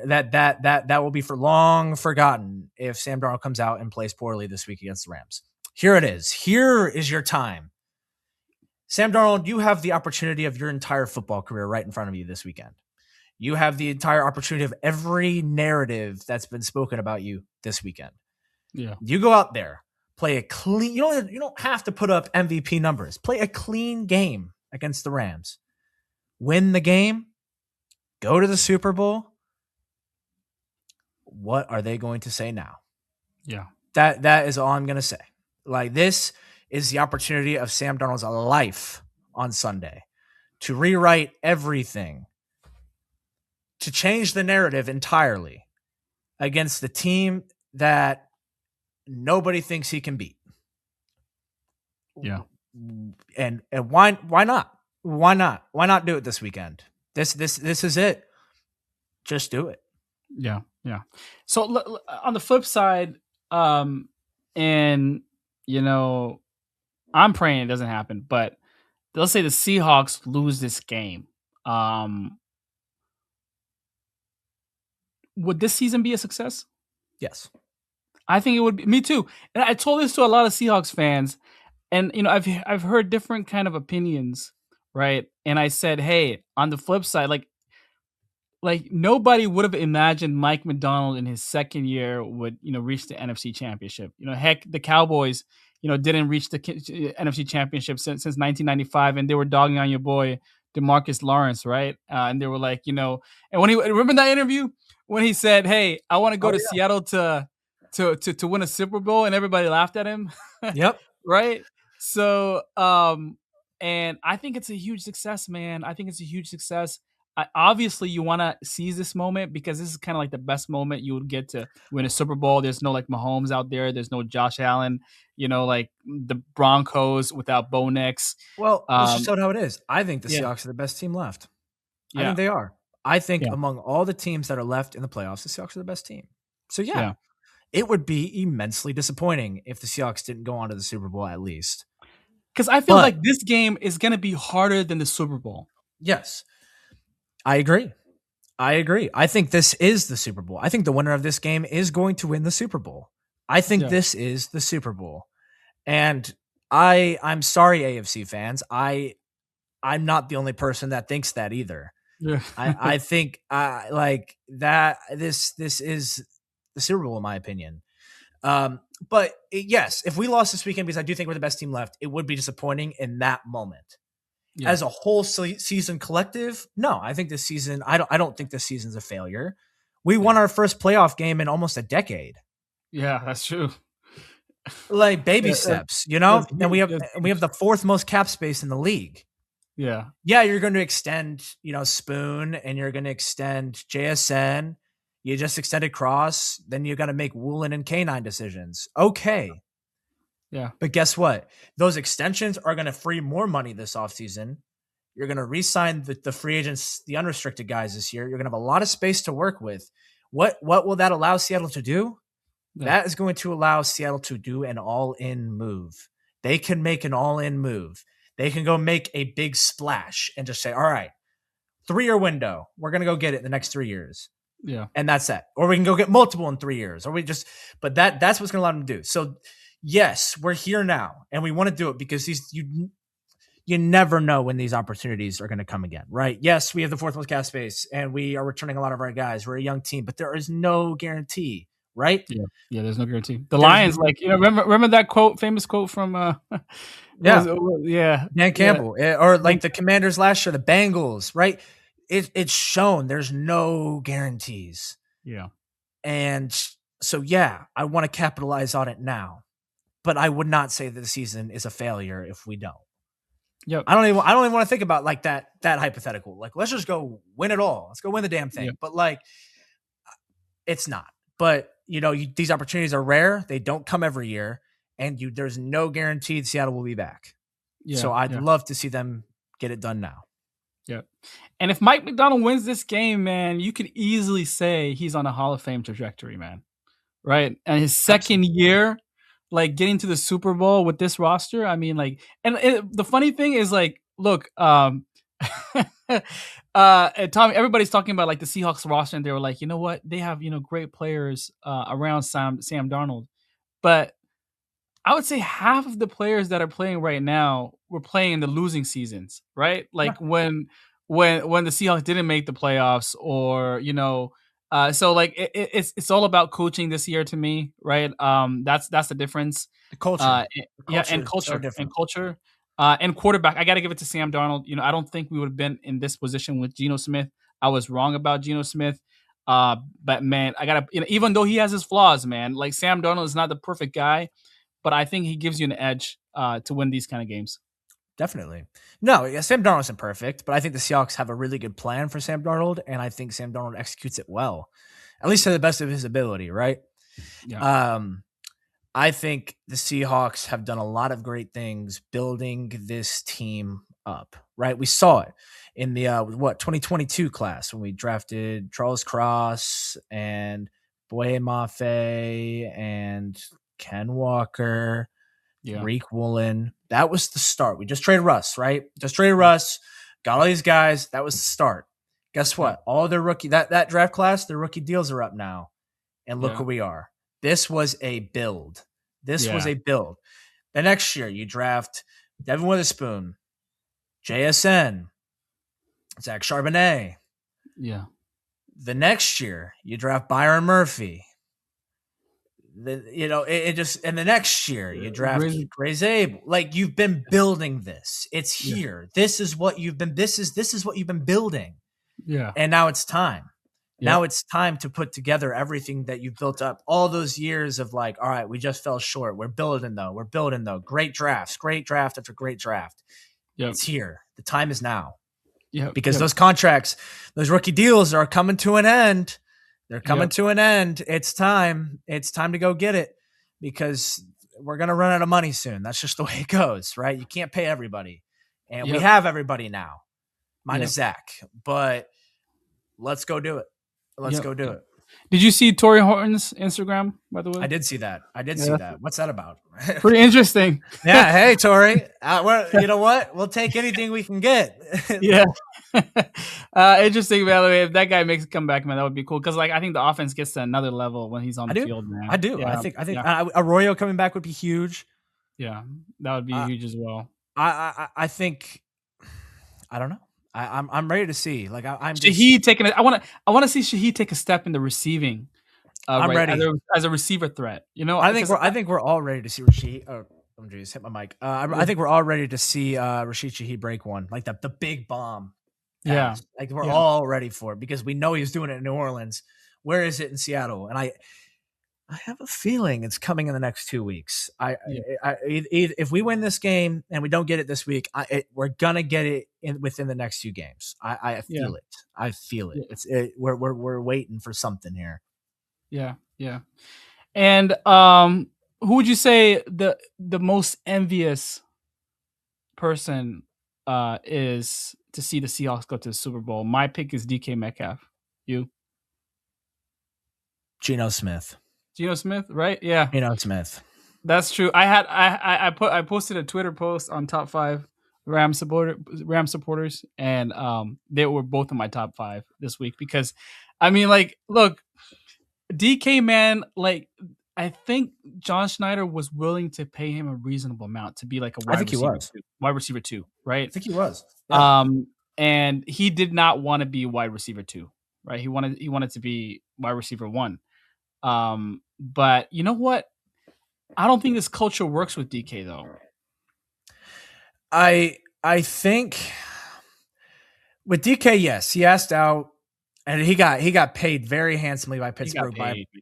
That will be for long forgotten if Sam Darnold comes out and plays poorly this week against the Rams. Here it is. Here is your time. Sam Darnold, you have the opportunity of your entire football career right in front of you this weekend. You have the entire opportunity of every narrative that's been spoken about you this weekend. Yeah. You go out there, play a clean. You don't have to put up MVP numbers. Play a clean game against the Rams. Win the game. Go to the Super Bowl. What are they going to say now? Yeah. That is all I'm going to say. Like, this is the opportunity of Sam Darnold's life on Sunday to rewrite everything, to change the narrative entirely against the team that nobody thinks he can beat. Yeah. And why not? Why not? Why not do it this weekend? This is it. Just do it. Yeah. Yeah. So on the flip side, and I'm praying it doesn't happen, but let's say the Seahawks lose this game. Would this season be a success? Yes. I think it would be. Me too. And I told this to a lot of Seahawks fans, and I've heard different kind of opinions, right? And I said, hey, on the flip side, like nobody would have imagined Mike McDonald in his second year would reach the NFC Championship. Heck, the Cowboys didn't reach the NFC Championship since 1995, and they were dogging on your boy DeMarcus Lawrence, right? And they were like, and when he remember that interview when he said, "Hey, I want to go to Seattle to win a Super Bowl," and everybody laughed at him. Yep. Right. So, and I think it's a huge success, man. I think it's a huge success. Obviously, you want to seize this moment because this is kind of like the best moment you would get to win a Super Bowl. There's no like Mahomes out there. There's no Josh Allen. Like the Broncos without Bo Nix. Well, let's just out how it is. I think the Yeah. Seahawks are the best team left. I Yeah. think they are. I think Yeah. among all the teams that are left in the playoffs, the Seahawks are the best team. So Yeah. it would be immensely disappointing if the Seahawks didn't go on to the Super Bowl at least. Because I feel like this game is going to be harder than the Super Bowl. Yes. I agree. I think this is the Super Bowl. I think the winner of this game is going to win the Super Bowl. I think this is the Super Bowl. And I'm sorry, AFC fans. I'm not the only person that thinks that either. Yeah. I think like that this is the Super Bowl in my opinion. But yes, if we lost this weekend because I do think we're the best team left, it would be disappointing in that moment. Yeah. As a whole season collective, no, I think this season, I don't think this season's a failure. We won our first playoff game in almost a decade. Yeah, that's true. like baby Yeah, steps, that's and we huge. have That's and we have huge. the fourth most cap space in the league. Yeah, Yeah, you're going to extend, Spoon, and you're going to extend JSN. You just extended Cross. Then you got to make Woolen and K9 decisions. Okay. yeah, But guess what? Those extensions are going to free more money this offseason. You're going to re-sign the free agents, the unrestricted guys this year. You're going to have a lot of space to work with. What will that allow Seattle to do? yeah, That is going to allow Seattle to do an all-in move. They can make an all-in move. They can go make a big splash and just say, all right, 3-year window. We're going to go get it in the next 3 years. yeah, And that's it. Or we can go get multiple in 3 years. But that's what's going to allow them to do. So yes, we're here now and we want to do it because you never know when these opportunities are going to come again, right? Yes, we have the fourth most cap space and we are returning a lot of our guys. We're a young team, but there is no guarantee, right? yeah, yeah. There's no guarantee. The There's Lions, like remember that famous quote from Yeah. yeah, Dan yeah, Campbell, or like the Commanders last year, the Bengals, right? It's shown there's no guarantees. yeah, And so, yeah, I want to capitalize on it now, but I would not say that the season is a failure if we don't. yep, I don't even want to think about like that hypothetical. Like, let's just go win it all. Let's go win the damn thing. yep, But like, it's not. But these opportunities are rare. They don't come every year, and there's no guarantee Seattle will be back. So yeah, I'd yeah, love to see them get it done now. yeah. And if Mike McDonald wins this game, man, you could easily say he's on a Hall of Fame trajectory, man. Right? And his second Absolutely. year, like getting to the Super Bowl with this roster, I mean, like, and the funny thing is, like, look, and Tommy, everybody's talking about like the Seahawks roster, and they were like, you know what, they have great players around Sam Darnold, but I would say half of the players that are playing right now were playing in the losing seasons, right? Yeah. Like when the Seahawks didn't make the playoffs, or so like it's all about coaching this year to me, right? That's the difference. The culture. Uh, The yeah, culture and is so culture different. and quarterback. I got to give it to Sam Darnold. I don't think we would have been in this position with Geno Smith. I was wrong about Geno Smith. But man, I gotta, even though he has his flaws, man, like Sam Darnold is not the perfect guy, but I think he gives you an edge to win these kind of games. Definitely. No, yeah, Sam Darnold isn't perfect, but I think the Seahawks have a really good plan for Sam Darnold, and I think Sam Darnold executes it well, at least to the best of his ability, right? Yeah, I think the Seahawks have done a lot of great things building this team up, right? We saw it in the 2022 class when we drafted Charles Cross and Boye Mafe and Ken Walker, yeah, Reek Woolen. That was the start. We just traded Russ, right? Just traded Russ, got all these guys. That was the start. Guess yeah, what? All their rookie that draft class, their rookie deals are up now. And look yeah, who we are. This was a build. This was yeah, a build. The next year, you draft Devin Witherspoon, JSN, Zach Charbonnet. yeah. The next year, you draft Byron Murphy. It just, and the next year you draft Gray Zabe. Like, you've been building this. It's Yeah, here. This is what you've been. This is what you've been building. yeah, And now it's time. yep, Now it's time to put together everything that you've built up. All those years of like, all right, we just fell short. We're building though. Great drafts, great draft after great draft. yep, It's here. The time is now, yep, because yep, those contracts, those rookie deals are coming to an end. They're coming yep, to an end. It's time. It's time to go get it, because we're going to run out of money soon. That's just the way it goes, right? You can't pay everybody. And we yep, have everybody now, minus yep, Zach. But let's go do it. Let's yep, go do yep. it. Did you see Torrey Horton's Instagram, by the way? I did see that. Yeah, What's that about? pretty interesting. Yeah. Hey, Tori. You know what? We'll take anything we can get. Yeah. Interesting, by the way. If that guy makes a comeback, man, that would be cool. Because like I think the offense gets to another level when he's on I the do. field, man. I do. Yeah, I think yeah, Arroyo coming back would be huge. yeah. That would be Uh, huge as well. I think, I don't know. I'm ready to see. Like I'm just, Shaheed taking it. I want to see Shaheed take a step in the receiving. I'm Right, ready. as a receiver threat. I think we're all ready to see Rashid. Oh, geez, hit my mic. I think we're all ready to see Rashid Shaheed break one, like the big bomb. Yeah, Pass. Like we're yeah, all ready for it because we know he's doing it in New Orleans. Where is it in Seattle? And I have a feeling it's coming in the next 2 weeks. Yeah, If we win this game and we don't get it this week, we're gonna get it within the next 2 games. I yeah, feel it. I feel it. yeah, We're waiting for something here. yeah, yeah. And who would you say the most envious person is to see the Seahawks go to the Super Bowl? My pick is DK Metcalf. You, Geno Smith. Geno Smith, right? Yeah, Geno Smith. that's true. I posted a Twitter post on top five Ram supporters, and they were both in my top five this week because, I mean, like, look, DK man, like, I think John Schneider was willing to pay him a reasonable amount to be like a I think he was. wide receiver two, I right? think he was. Yeah. And he did not want to be wide receiver two, right? He wanted to be wide receiver one. But you know what? I don't think this culture works with DK though. I think with DK, yes, he asked out, and he got paid very handsomely by Pittsburgh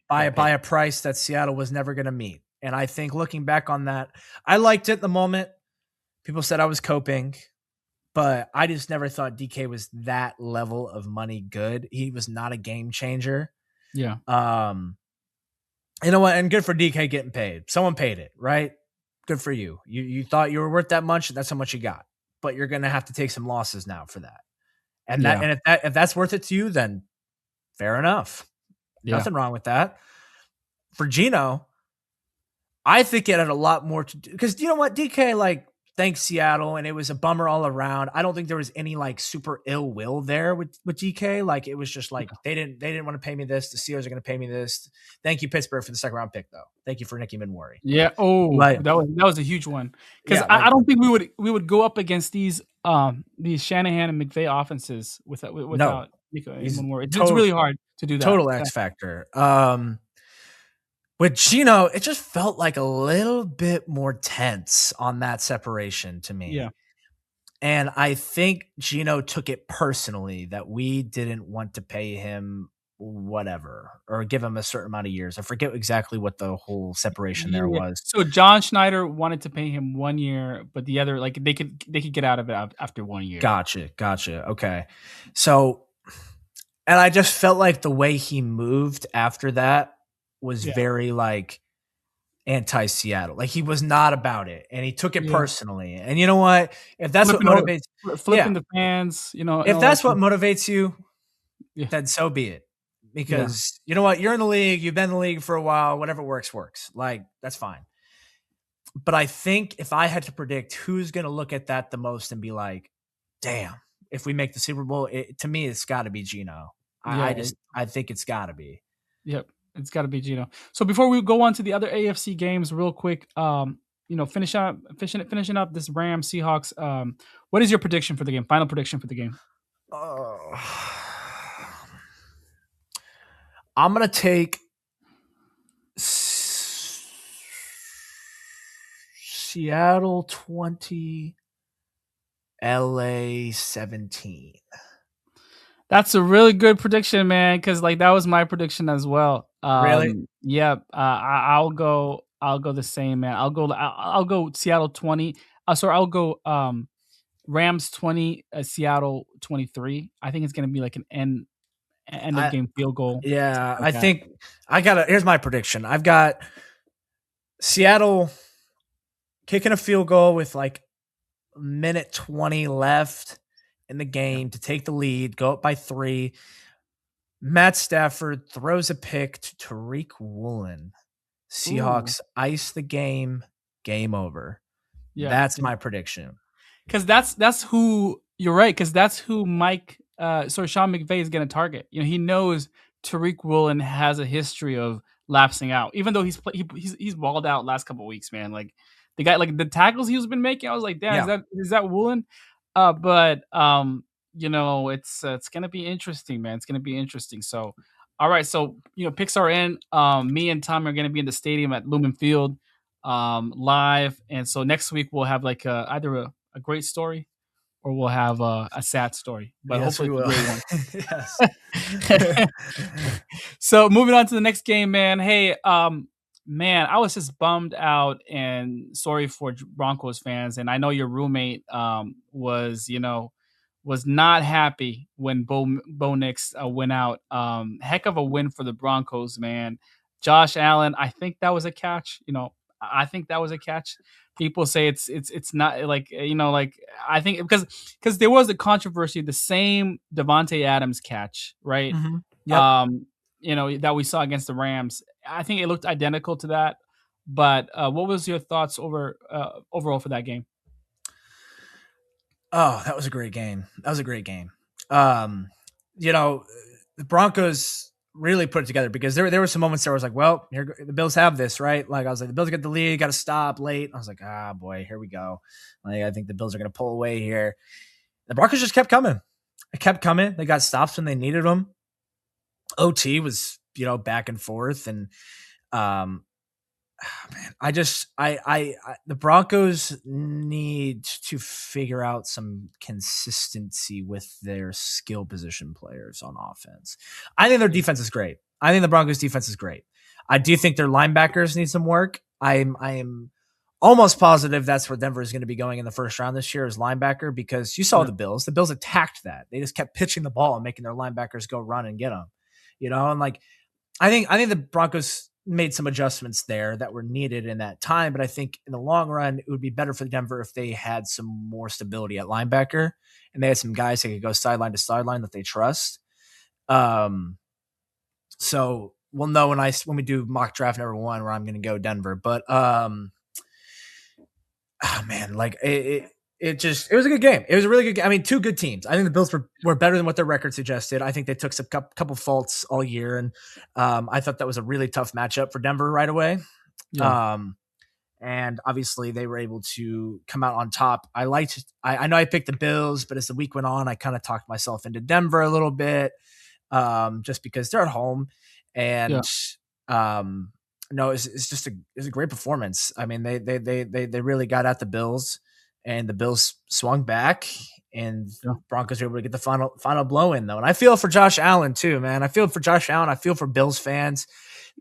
by a price that Seattle was never going to meet. And I think looking back on that, I liked it in the moment. People said I was coping, but I just never thought DK was that level of money good. He was not a game changer. Yeah. You know what? And good for DK getting paid. Someone paid it, right? Good for you. You thought you were worth that much. That's how much you got. But you're going to have to take some losses now for that. And Yeah. if that's worth it to you, then fair enough. Yeah. Nothing wrong with that. For Geno, I think it had a lot more to do because you know what, DK, like, thanks Seattle, and it was a bummer all around. I don't think there was any like super ill will there with DK. Like, it was just like they didn't want to pay me this. The Steelers are going to pay me this. Thank you, Pittsburgh, for the second round pick, though. Thank you for Nicky Minworry. Yeah. Oh, Like, that was a huge one because yeah, I don't think we would go up against these Shanahan and McVay offenses without Nico Minworry. It's really hard to do that. Total X factor. With Geno, it just felt like a little bit more tense on that separation to me. Yeah. And I think Geno took it personally that we didn't want to pay him whatever or give him a certain amount of years. I forget exactly what the whole separation there was. So John Schneider wanted to pay him 1 year, but the other, like, they could get out of it after 1 year. Gotcha. Okay. So, and I just felt like the way he moved after that was very like anti-Seattle. Like, he was not about it, and he took it personally. And you know what? If that's what motivates, flipping the fans, you know, if that's what motivates you, then so be it. Yeah. Because you know what? You're in the league. You've been in the league for a while. Whatever works. Like, that's fine. But I think if I had to predict who's going to look at that the most and be like, damn, if we make the Super Bowl, to me, it's got to be Geno. I think it's got to be. Yep. It's got to be Geno. So before we go on to the other AFC games real quick, finishing up this Rams Seahawks, what is your prediction for the game? Final prediction for the game? I'm going to take Seattle 20, LA 17. That's a really good prediction, man, because like that was my prediction as well. Really? Yeah. I'll go the same, man. I'll go Seattle 20. I'll go Rams 20, Seattle 23. I think it's gonna be like an end of game field goal. Yeah, I think here's my prediction. I've got Seattle kicking a field goal with like minute 20 left in the game to take the lead, go up by 3. Matt Stafford throws a pick to Tariq Woolen. Seahawks ice the game. Game over. Yeah, that's my prediction. Because that's who you're right. Because that's who Sean McVay is going to target. You know, he knows Tariq Woolen has a history of lapsing out, even though he's balled out last couple of weeks, man. Like the guy, like the tackles he's been making, I was like, damn, is that Woolen? But you know, it's gonna be interesting, man. It's gonna be interesting. So, all right. So, you know, picks are in. Me and Tom are gonna be in the stadium at Lumen Field, live. And so next week we'll have like either a great story or we'll have a sad story. But Yes, hopefully we it's a will. great one. Yes. So moving on to the next game, man. Hey, man, I was just bummed out and sorry for Broncos fans. And I know your roommate was, was not happy when Bo Nix went out. Heck of a win for the Broncos, man. Josh Allen, I think that was a catch. I think that was a catch. People say it's not like like I think because there was a controversy, the same Devonte Adams catch, right? Mhm. Yep. Um, that we saw against the Rams. I think it looked identical to that. But what was your thoughts overall for that game? Oh, that was a great game. That was a great game. Um, you know, the Broncos really put it together because there were some moments there where I was like, well, here the Bills have this, right? Like I was like, the Bills get the lead, got to stop late. I was like, ah, boy, here we go. Like I think the Bills are going to pull away here. The Broncos just kept coming. It kept coming. They got stops when they needed them. OT was, back and forth, and um, man, the Broncos need to figure out some consistency with their skill position players on offense. I think their defense is great. I think the Broncos defense is great. I do think their linebackers need some work. I am almost positive that's where Denver is going to be going in the first round this year as linebacker, because you saw Yeah. the Bills. The Bills attacked that. They just kept pitching the ball and making their linebackers go run and get them. And like I think the Broncos made some adjustments there that were needed in that time, but I think in the long run, it would be better for Denver if they had some more stability at linebacker and they had some guys that could go sideline to sideline that they trust. Um, so we'll know when we do mock draft number 1 where I'm going to go Denver, but oh man, like it was a good game. It was a really good game. I mean, two good teams. I think the Bills were better than what their record suggested. I think they took some couple faults all year, and I thought that was a really tough matchup for Denver right away. Yeah. And obviously they were able to come out on top. I know I picked the Bills, but as the week went on, I kind of talked myself into Denver a little bit, just because they're at home, Yeah. and no, it's just a great performance. I mean, they really got at the Bills, and the Bills swung back, and Yeah. Broncos were able to get the final blow in though. And I feel for Josh Allen too, man. I feel for Josh Allen. I feel for Bills fans.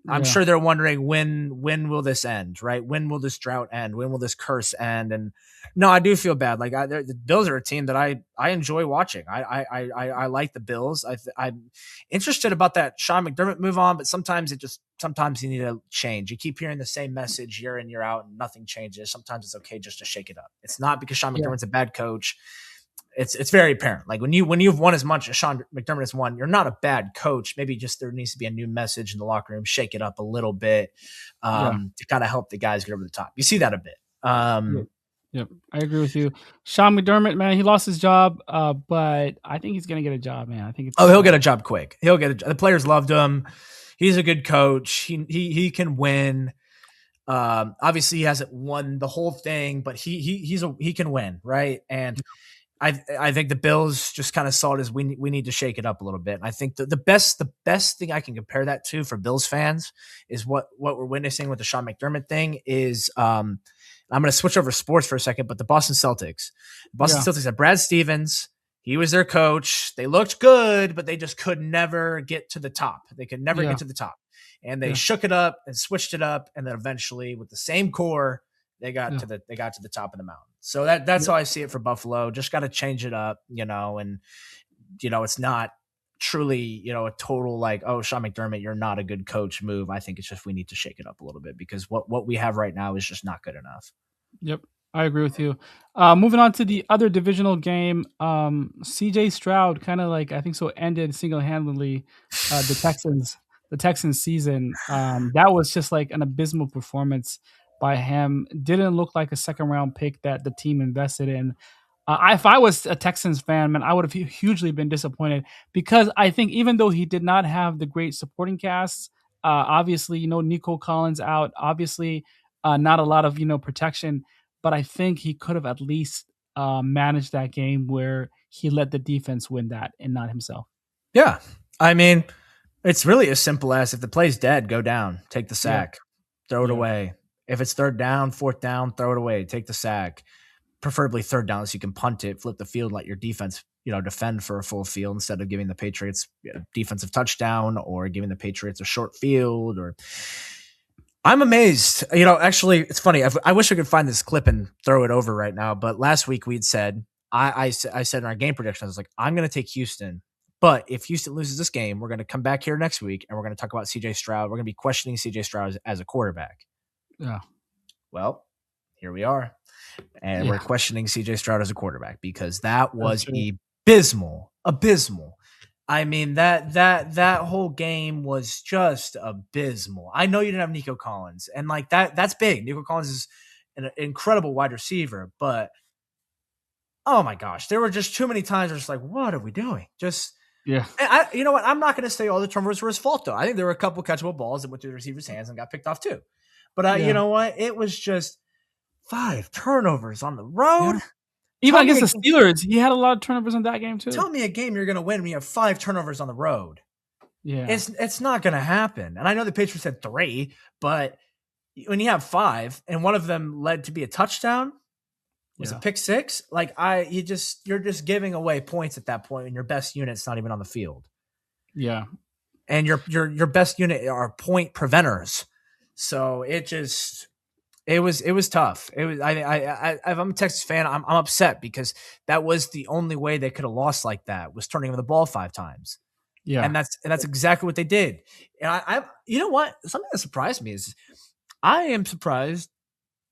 I'm Yeah. sure they're wondering when will this end, right? When will this drought end? When will this curse end? And no, I do feel bad. Like the Bills are a team that I enjoy watching. I like the Bills. I'm interested about that Sean McDermott move on, but sometimes you need to change. You keep hearing the same message year in, year out, and nothing changes. Sometimes it's okay just to shake it up. It's not because Sean Yeah. McDermott's a bad coach. It's very apparent. Like when you've won as much as Sean McDermott has won, you're not a bad coach. Maybe just there needs to be a new message in the locker room, shake it up a little bit, Yeah. to kind of help the guys get over the top. You see that a bit. Yep. Yep. I agree with you. Sean McDermott, man, he lost his job, but I think he's gonna get a job, man. I think it's He'll get a job quick. The players loved him. He's a good coach. He can win. Obviously he hasn't won the whole thing, but he can win, right? And I think the Bills just kind of saw it as we need to shake it up a little bit. And I think the best thing I can compare that to for Bills fans is what we're witnessing with the Sean McDermott thing is I'm going to switch over sports for a second, but the Boston Celtics. Yeah. Celtics had Brad Stevens. He was their coach. They looked good, but they just could never get to the top. They could never get to the top. And they shook it up and switched it up, and then eventually with the same core, they got to the top of the mountain. So that's how I see it for Buffalo. Just got to change it up, and it's not truly, a total like, oh, Sean McDermott, you're not a good coach move. I think it's just we need to shake it up a little bit because what we have right now is just not good enough. Yep. I agree with you. Moving on to the other divisional game, CJ Stroud kind of like I think so ended single-handedly the Texans season. That was just like an abysmal performance by him. Didn't look like a second round pick that the team invested in. If I was a Texans fan, man, I would have hugely been disappointed because I think even though he did not have the great supporting cast, obviously, Nico Collins out, obviously, not a lot of, protection, but I think he could have at least managed that game where he let the defense win that and not himself. Yeah. I mean, it's really as simple as if the play's dead, go down, take the sack, throw it away. If it's third down, fourth down, throw it away, take the sack. preferably third down, so you can punt it, flip the field, let your defense, defend for a full field instead of giving the Patriots a defensive touchdown or giving the Patriots a short field. Or I'm amazed. Actually, it's funny. I wish I could find this clip and throw it over right now. But last week we'd said, I said in our game prediction, I was like, I'm going to take Houston. But if Houston loses this game, we're going to come back here next week and we're going to talk about CJ Stroud. We're going to be questioning CJ Stroud as a quarterback. Yeah. Well, here we are. And we're questioning CJ Stroud as a quarterback because that was abysmal. I mean, that whole game was just abysmal. I know you didn't have Nico Collins, and like that's big. Nico Collins is an incredible wide receiver, but oh my gosh, there were just too many times where it's like, what are we doing? You know what? I'm not going to say all the turnovers were his fault, though. I think there were a couple catchable balls that went through the receiver's hands and got picked off too. But you know what? It was just 5 turnovers on the road. Yeah. Even against the Steelers, he had a lot of turnovers in that game too. Tell me a game you're going to win when you have 5 turnovers on the road. Yeah, it's not going to happen. And I know the Patriots had 3, but when you have 5 and one of them led to be a touchdown, was a pick 6. Like you're just giving away points at that point, and your best unit's not even on the field. Yeah, and your best unit are point preventers. So it was tough. It was if I'm a Texas fan, I'm upset because that was the only way they could have lost like that, was turning over the ball 5 times. Yeah, and that's exactly what they did. And I you know what? Something that surprised me is I am surprised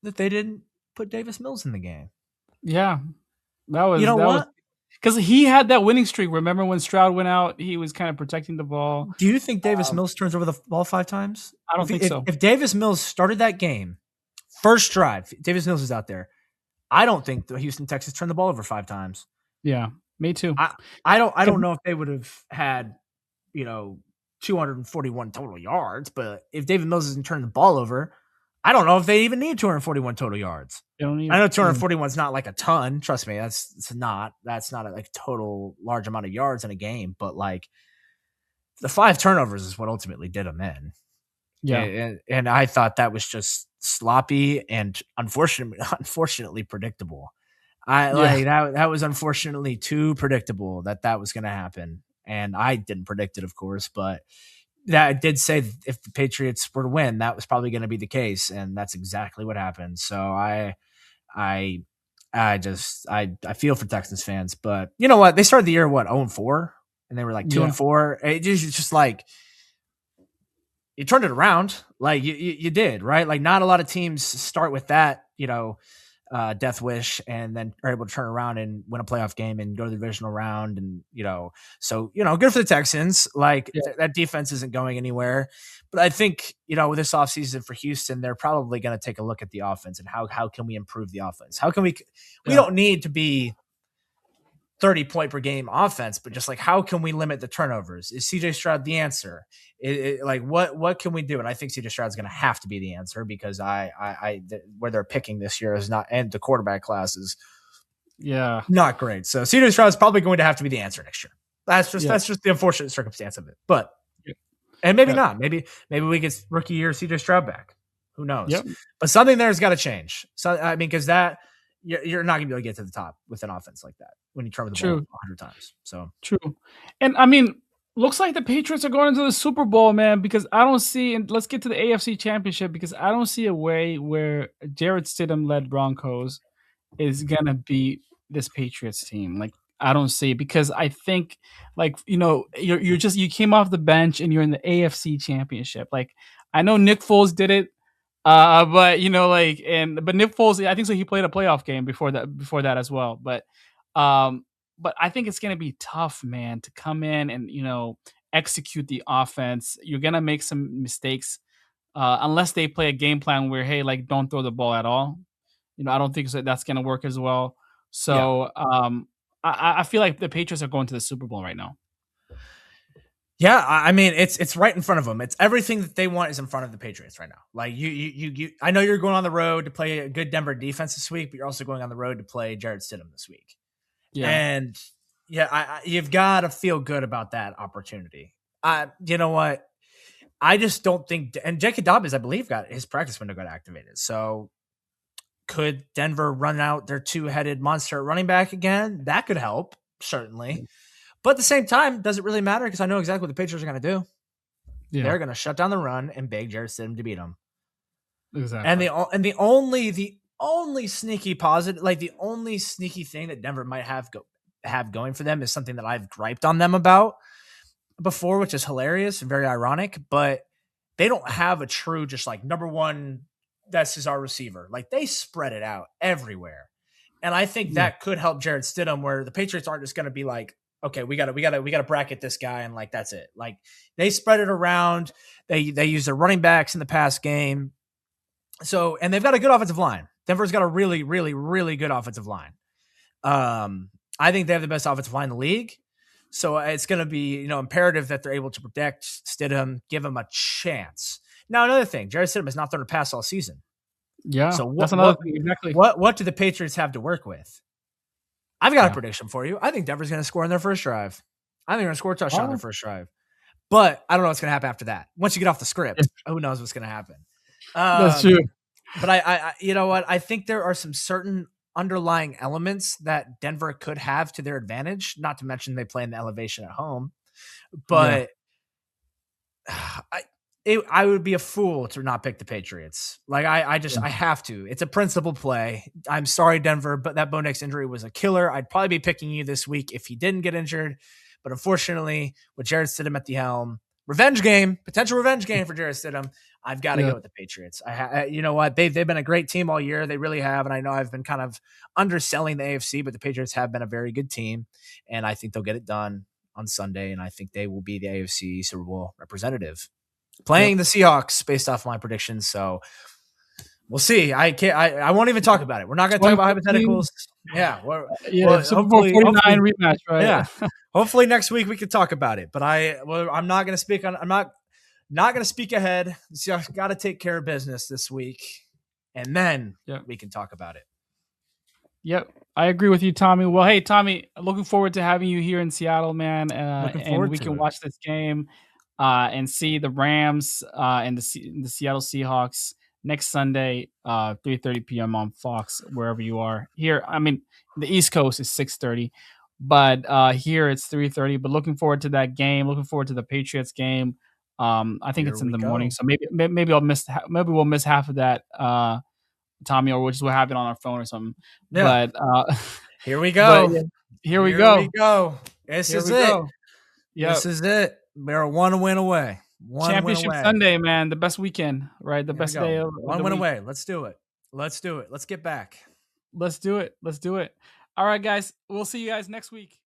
that they didn't put Davis Mills in the game. Yeah, that was because he had that winning streak. Remember when Stroud went out, he was kind of protecting the ball. Do you think Davis Mills turns over the ball 5 times? I don't think so. If Davis Mills started that game, first drive, Davis Mills is out there, I don't think the Houston Texans turned the ball over 5 times. Yeah, me too. I don't know if they would have had 241 total yards, but if David Mills doesn't turn the ball over, I don't know if they even need 241 total yards. I know 241 is not like a ton. Trust me, that's not a total large amount of yards in a game. But like the 5 turnovers is what ultimately did them in. Yeah, and I thought that was just sloppy and unfortunately predictable. That was unfortunately too predictable that was going to happen, and I didn't predict it, of course, but that did say if the Patriots were to win, that was probably going to be the case, and that's exactly what happened. So I feel for Texans fans, but you know what? They started the year 0-4, and they were like 2-4. It's just like you turned it around, like you did, right? Like not a lot of teams start with that, death wish and then are able to turn around and win a playoff game and go to the divisional round. And, so, good for the Texans. Like that defense isn't going anywhere, but I think, with this offseason for Houston, they're probably going to take a look at the offense and how can we improve the offense? How can we don't need to be 30 point per game offense, but just like, how can we limit the turnovers? Is CJ Stroud the answer? What can we do? And I think CJ Stroud's going to have to be the answer because where they're picking this year is not, and the quarterback class is not great. So CJ Stroud is probably going to have to be the answer next year. That's just the unfortunate circumstance of it. But, and maybe not, maybe we get rookie year CJ Stroud back. Who knows? Yep. But something there's got to change. So, I mean, because you're not going to be able to get to the top with an offense like that when you turn the ball 100 times. So true. And I mean, looks like the Patriots are going into the Super Bowl, man, because I don't see, and let's get to the AFC Championship, because I don't see a way where Jarrett Stidham-led Broncos is going to beat this Patriots team. Like, I don't see, because I think, like, you came off the bench and you're in the AFC Championship. Like, I know Nick Foles did it. But Nick Foles, I think so. He played a playoff game before that as well. But I think it's gonna be tough, man, to come in and execute the offense. You're gonna make some mistakes, unless they play a game plan where, hey, like, don't throw the ball at all. I don't think that's gonna work as well. So I feel like the Patriots are going to the Super Bowl right now. Yeah, I mean, it's right in front of them. It's everything that they want is in front of the Patriots right now. Like you I know you're going on the road to play a good Denver defense this week, but you're also going on the road to play Jarrett Stidham this week. Yeah, and you've got to feel good about that opportunity. You know what? I just don't think. And J.K. Dobbins, I believe, got his practice window got activated. So Could Denver run out their two-headed monster at running back again? That could help, certainly. But at the same time, does it really matter? Because I know exactly what the Patriots are going to do. Yeah, They're going to shut down the run and beg Jarrett Stidham to beat them. exactly. And the only sneaky positive, like the only sneaky thing that Denver might have going for them is something that I've griped on them about before, which is hilarious and very ironic. But they don't have a true just like number one. This is our receiver. Like they spread it out everywhere, and I think that could help Jarrett Stidham, where the Patriots aren't just going to be like, okay, we got to bracket this guy, and like that's it. Like they spread it around. They use their running backs in the past game. So, and they've got a good offensive line. Denver's got a really, really, really good offensive line. I think they have the best offensive line in the league. So it's going to be, imperative that they're able to protect Stidham, give him a chance. Now, another thing, Jarrett Stidham has not thrown a pass all season. Yeah. So that's another thing. Exactly. What do the Patriots have to work with? I've got a prediction for you. I think Denver's going to score in their first drive. I think they're going to score a touchdown in their first drive. But I don't know what's going to happen after that. Once you get off the script, who knows what's going to happen? That's true. But I, you know what? I think there are some certain underlying elements that Denver could have to their advantage. Not to mention they play in the elevation at home. But I would be a fool to not pick the Patriots. Like I have to. It's a principle play. I'm sorry, Denver, but that Bo Nix injury was a killer. I'd probably be picking you this week if he didn't get injured. But unfortunately, with Jarrett Stidham at the helm, potential revenge game for Jarrett Stidham, I've got to go with the Patriots. You know what? They've been a great team all year. They really have. And I know I've been kind of underselling the AFC, but the Patriots have been a very good team. And I think they'll get it done on Sunday. And I think they will be the AFC Super Bowl representative playing the Seahawks based off my predictions. So we'll see. I won't even talk about it. We're not going to talk about hypotheticals. Yeah. Super Bowl 49 rematch, right? Yeah. Hopefully next week we can talk about it, but I'm not going to speak on, I'm not going to speak ahead. The Seahawks got to take care of business this week, and then we can talk about it. Yep. I agree with you, Tommy. Well, hey, Tommy, looking forward to having you here in Seattle, man. And we can watch this game and see the Rams and the Seattle Seahawks next Sunday, 3:30 p.m. on Fox, wherever you are. Here, I mean, the East Coast is 6:30, but here it's 3:30. But looking forward to that game. Looking forward to the Patriots game. I think it's in the morning, so maybe we'll miss half of that, Tommy, or we'll just have it on our phone or something. Yeah. But here we go. Here we go. This is it. Yeah, this is it. We're one win away. Championship Sunday, man. The best weekend, right? The best day of one win away. Let's do it. Let's get back. Let's do it. All right, guys. We'll see you guys next week.